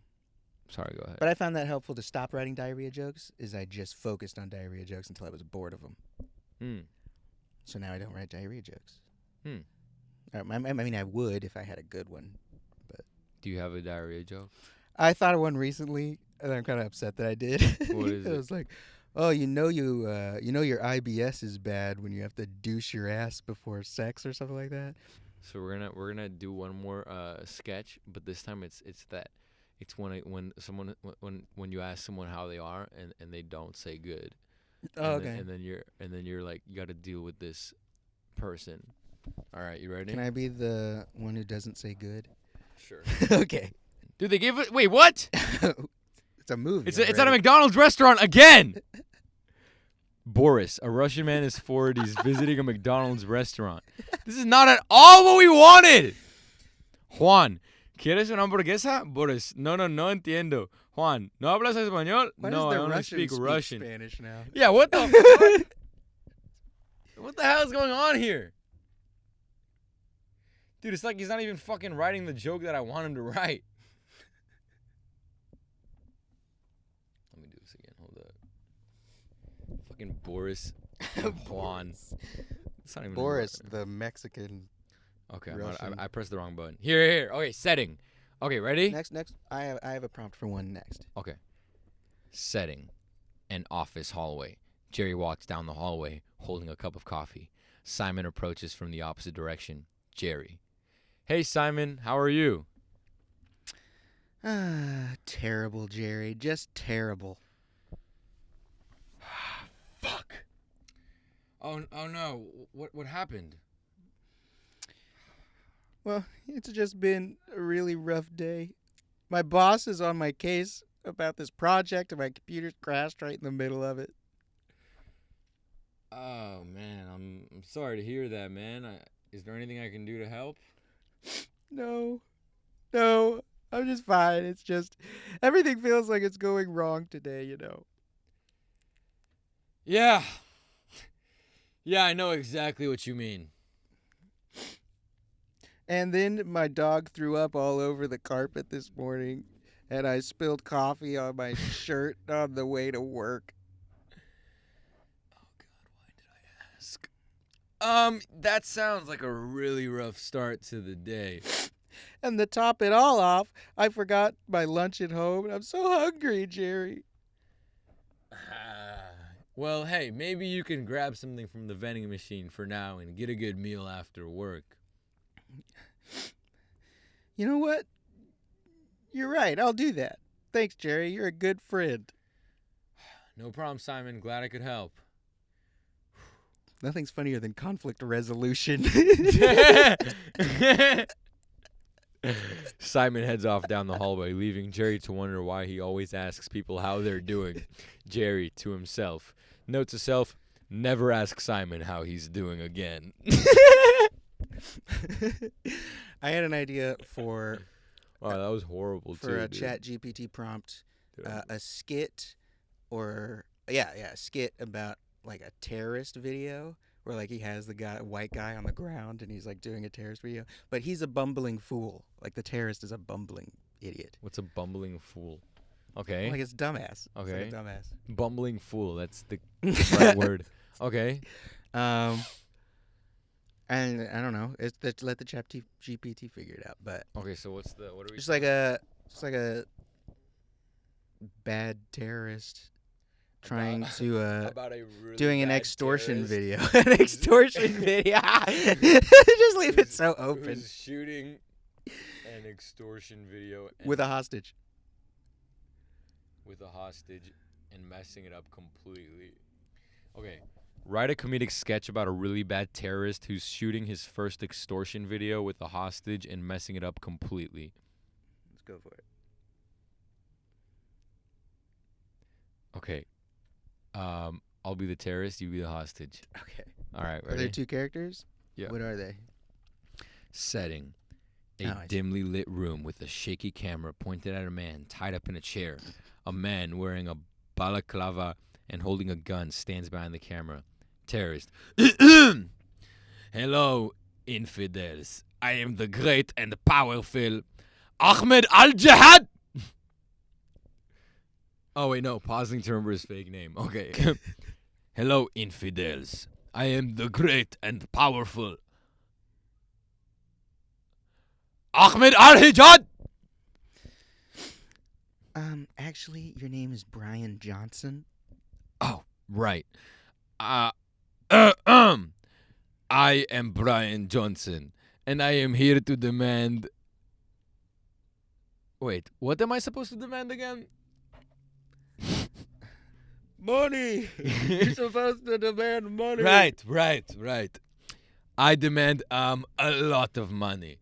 Sorry, go ahead. But I found that helpful to stop writing diarrhea jokes. Is I just focused on diarrhea jokes until I was bored of them. So now I don't write diarrhea jokes. I mean, I would if I had a good one. But do you have a diarrhea joke? I thought of one recently, and I'm kind of upset that I did. What is it? It was like, oh, you know your IBS is bad when you have to douche your ass before sex or something like that. So we're gonna do one more sketch, but this time it's when you ask someone how they are and they don't say good. Oh, okay. And then you're like, you got to deal with this person. All right, you ready? Can I be the one who doesn't say good? Sure. Okay. Dude, they give it. Wait, what? It's a movie. It's at a McDonald's restaurant again. Boris, a Russian man in his 40s visiting a McDonald's restaurant. This is not at all what we wanted. Juan, ¿quieres una hamburguesa? Boris, no entiendo. Juan, ¿no hablas español? No, I only speak Russian. Spanish now. Yeah, what the fuck? What the hell is going on here? Dude, it's like he's not even fucking writing the joke that I want him to write. Fucking Boris. Juan. It's not even Boris, the Mexican. Okay, Russian. I pressed the wrong button. Here. Okay, setting. Okay, ready? Next. I have a prompt for one next. Okay. Setting. An office hallway. Jerry walks down the hallway holding a cup of coffee. Simon approaches from the opposite direction. Jerry. Hey, Simon, how are you? Terrible, Jerry. Just terrible. Fuck. Oh no. What happened? Well, it's just been a really rough day. My boss is on my case about this project, and my computer's crashed right in the middle of it. Oh man, I'm sorry to hear that, man. Is there anything I can do to help? No, I'm just fine. It's just everything feels like it's going wrong today, you know. Yeah. Yeah, I know exactly what you mean. And then my dog threw up all over the carpet this morning, and I spilled coffee on my shirt on the way to work. Oh God, why did I ask? That sounds like a really rough start to the day. And to top it all off, I forgot my lunch at home, and I'm so hungry, Jerry. Well, hey, maybe you can grab something from the vending machine for now and get a good meal after work. You know what? You're right. I'll do that. Thanks, Jerry. You're a good friend. No problem, Simon. Glad I could help. Nothing's funnier than conflict resolution. Simon heads off down the hallway, leaving Jerry to wonder why he always asks people how they're doing. Jerry, to himself. Note to self, never ask Simon how he's doing again. I had an idea for... Wow, that was horrible, for a ChatGPT prompt. A skit or... Yeah, a skit about, like, a terrorist video where, like, he has the white guy on the ground and he's, like, doing a terrorist video. But he's a bumbling fool. Like, the terrorist is a bumbling idiot. What's a bumbling fool? Okay. Like, it's dumbass. Okay. It's like a dumbass. Bumbling fool. That's the right word. Okay. And I don't know. Let the ChatGPT figure it out. But okay, so what are we? Just like a bad terrorist trying to about a really doing an bad extortion terrorist video. An extortion video. Just leave it so open. who's shooting an extortion video With a hostage. with a hostage and messing it up completely. Okay. Write a comedic sketch about a really bad terrorist who's shooting his first extortion video with a hostage and messing it up completely. Let's go for it. Okay. I'll be the terrorist, you be the hostage. Okay. All right, Are ready? there two characters? Yeah. What are they? Setting. A Oh, I see. dimly lit room with a shaky camera pointed at a man tied up in a chair. A man wearing a balaclava and holding a gun stands behind the camera. Terrorist. Hello, infidels. I am the great and powerful Ahmed Al-Jihad. Oh, wait, no. Pausing to remember his fake name. Okay. Hello, infidels. I am the great and powerful Ahmed Al-Hijad. Actually, your name is Brian Johnson. Oh, right. I am Brian Johnson, and I am here to demand... Wait, what am I supposed to demand again? Money! You're supposed to demand money. Right. I demand a lot of money.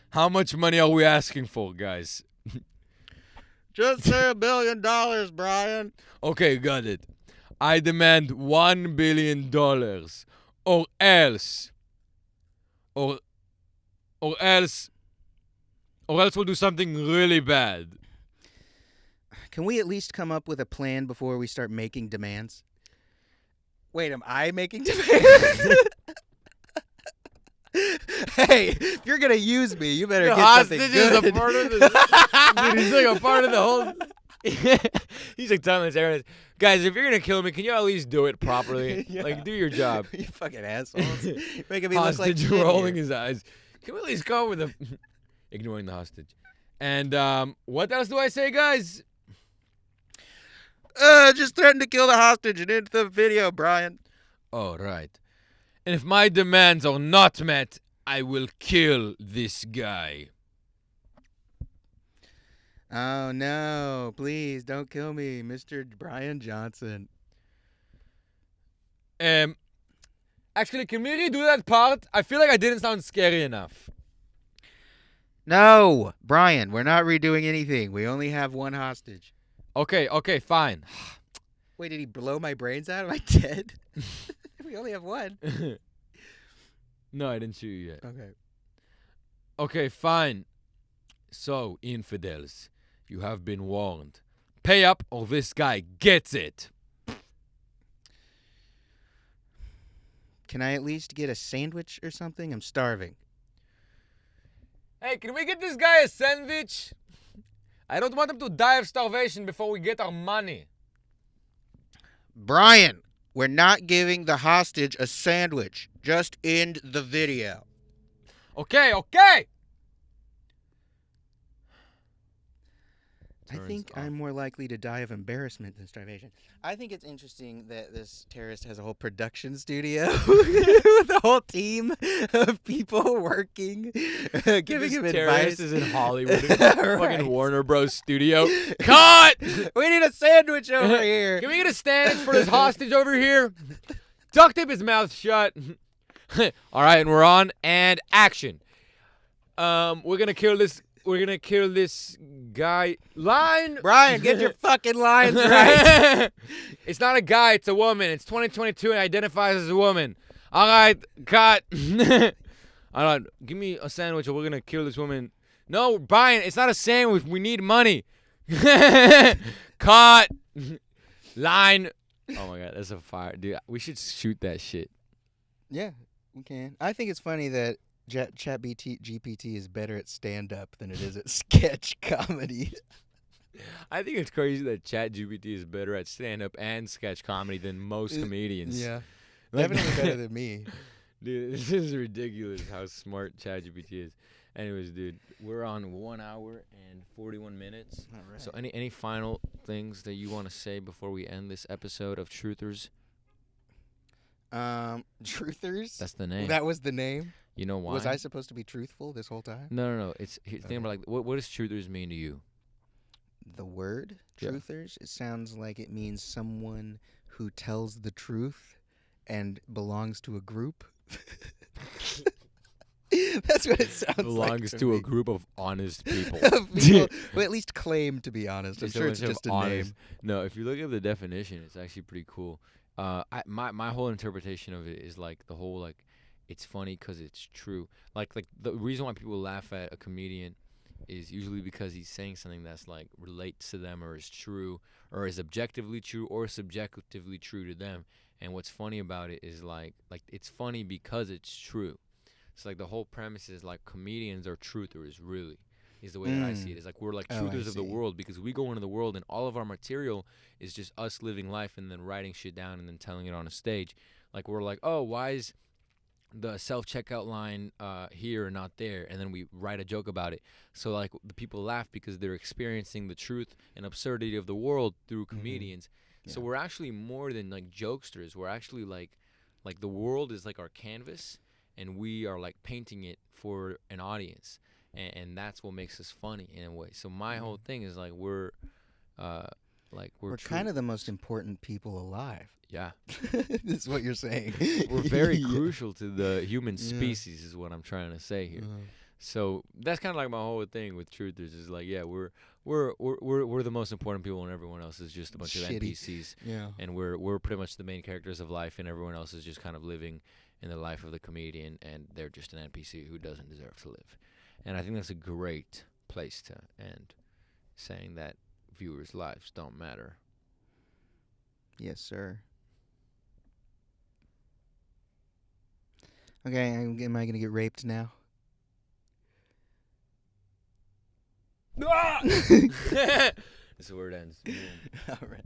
How much money are we asking for, guys? Just say $1 billion, Brian. Okay, got it. I demand $1 billion, or else we'll do something really bad. Can we at least come up with a plan before we start making demands? Wait, am I making demands? Hey, if you're gonna use me, you better get something good. Is a part of the. Dude, he's like a part of the whole. He's like telling his Aaron, guys, if you're gonna kill me, can you at least do it properly? Yeah. Like, do your job. You fucking assholes. Making me look like Hostage shit rolling here. his eyes. Can we at least go with a ignoring the hostage? And what else do I say, guys? Just threatened to kill the hostage and end the video, Brian. All right. And if my demands are not met, I will kill this guy. Oh no, please don't kill me, Mr. Brian Johnson. Actually, can we really do that part? I feel like I didn't sound scary enough. No, Brian, we're not redoing anything. We only have one hostage. Okay, fine. Wait, did he blow my brains out? Am I dead? We only have one. No, I didn't shoot you yet. Okay. Okay, fine. So, infidels, you have been warned. Pay up or this guy gets it. Can I at least get a sandwich or something? I'm starving. Hey, can we get this guy a sandwich? I don't want him to die of starvation before we get our money. Brian, we're not giving the hostage a sandwich. Just end the video. Okay. I think I'm more likely to die of embarrassment than starvation. I think it's interesting that this terrorist has a whole production studio with a whole team of people working, giving him terrorist advice. is in Hollywood, Right. fucking Warner Bros. Studio. Cut! We need a sandwich over here. Can we get a sandwich for this hostage over here? Duct tape his mouth shut. All right, and we're on and action. We're gonna kill this guy. Line. Brian, get your fucking lines right. It's not a guy, it's a woman. It's 2022 and identifies as a woman. All right, cut. All right, give me a sandwich or we're gonna kill this woman. No, Brian, it's not a sandwich. We need money. Cut. Line. Oh my god, that's a fire, dude. We should shoot that shit. Yeah, we can. I think it's funny that ChatGPT is better at stand-up than it is at sketch comedy. I think it's crazy that ChatGPT is better at stand-up and sketch comedy than most comedians. Yeah, Like- definitely better than me. Dude, this is ridiculous how smart ChatGPT is. Anyways, dude, we're on 1 hour and 41 minutes. All right. So any final things that you want to say before we end this episode of Truthers? Truthers? That's the name. That was the name? You know why? Was I supposed to be truthful this whole time? No. Think about like what does Truthers mean to you? The word Yeah. truthers, it sounds like it means someone who tells the truth and belongs to a group. That's what it sounds like. Belongs to me. a group of honest people. Of people who at least claim to be honest. I'm Just sure a it's bunch of just a honest- name. No, if you look at the definition, it's actually pretty cool. My whole interpretation of it is like the whole like, it's funny because it's true. Like the reason why people laugh at a comedian is usually because he's saying something that's like relates to them or is true or is objectively true or subjectively true to them. And what's funny about it is like it's funny because it's true. So like the whole premise is like comedians are truthers, really, is the way that I see it. It's like we're like Oh, I truthers of the see. world because we go into the world and all of our material is just us living life and then writing shit down and then telling it on a stage. Like we're like, oh, why is the self-checkout line here and not there? And then we write a joke about it. So like the people laugh because they're experiencing the truth and absurdity of the world through comedians. So Yeah. we're actually more than like jokesters. We're actually like the world is like our canvas and we are like painting it for an audience. And that's what makes us funny in a way. So my whole thing is like we're kind of the most important people alive. yeah. This is what you're saying. We're very Yeah. crucial to the human Yeah. species is what I'm trying to say here. So that's kind of like my whole thing with Truthers is like, yeah, we're the most important people and everyone else is just a bunch of Shitty. NPCs. Yeah. And we're pretty much the main characters of life and everyone else is just kind of living in the life of the comedian and they're just an NPC who doesn't deserve to live. And I think that's a great place to end, saying that viewers' lives don't matter. Yes, sir. Okay, am I gonna get raped now? This is where it ends. Boom. All right.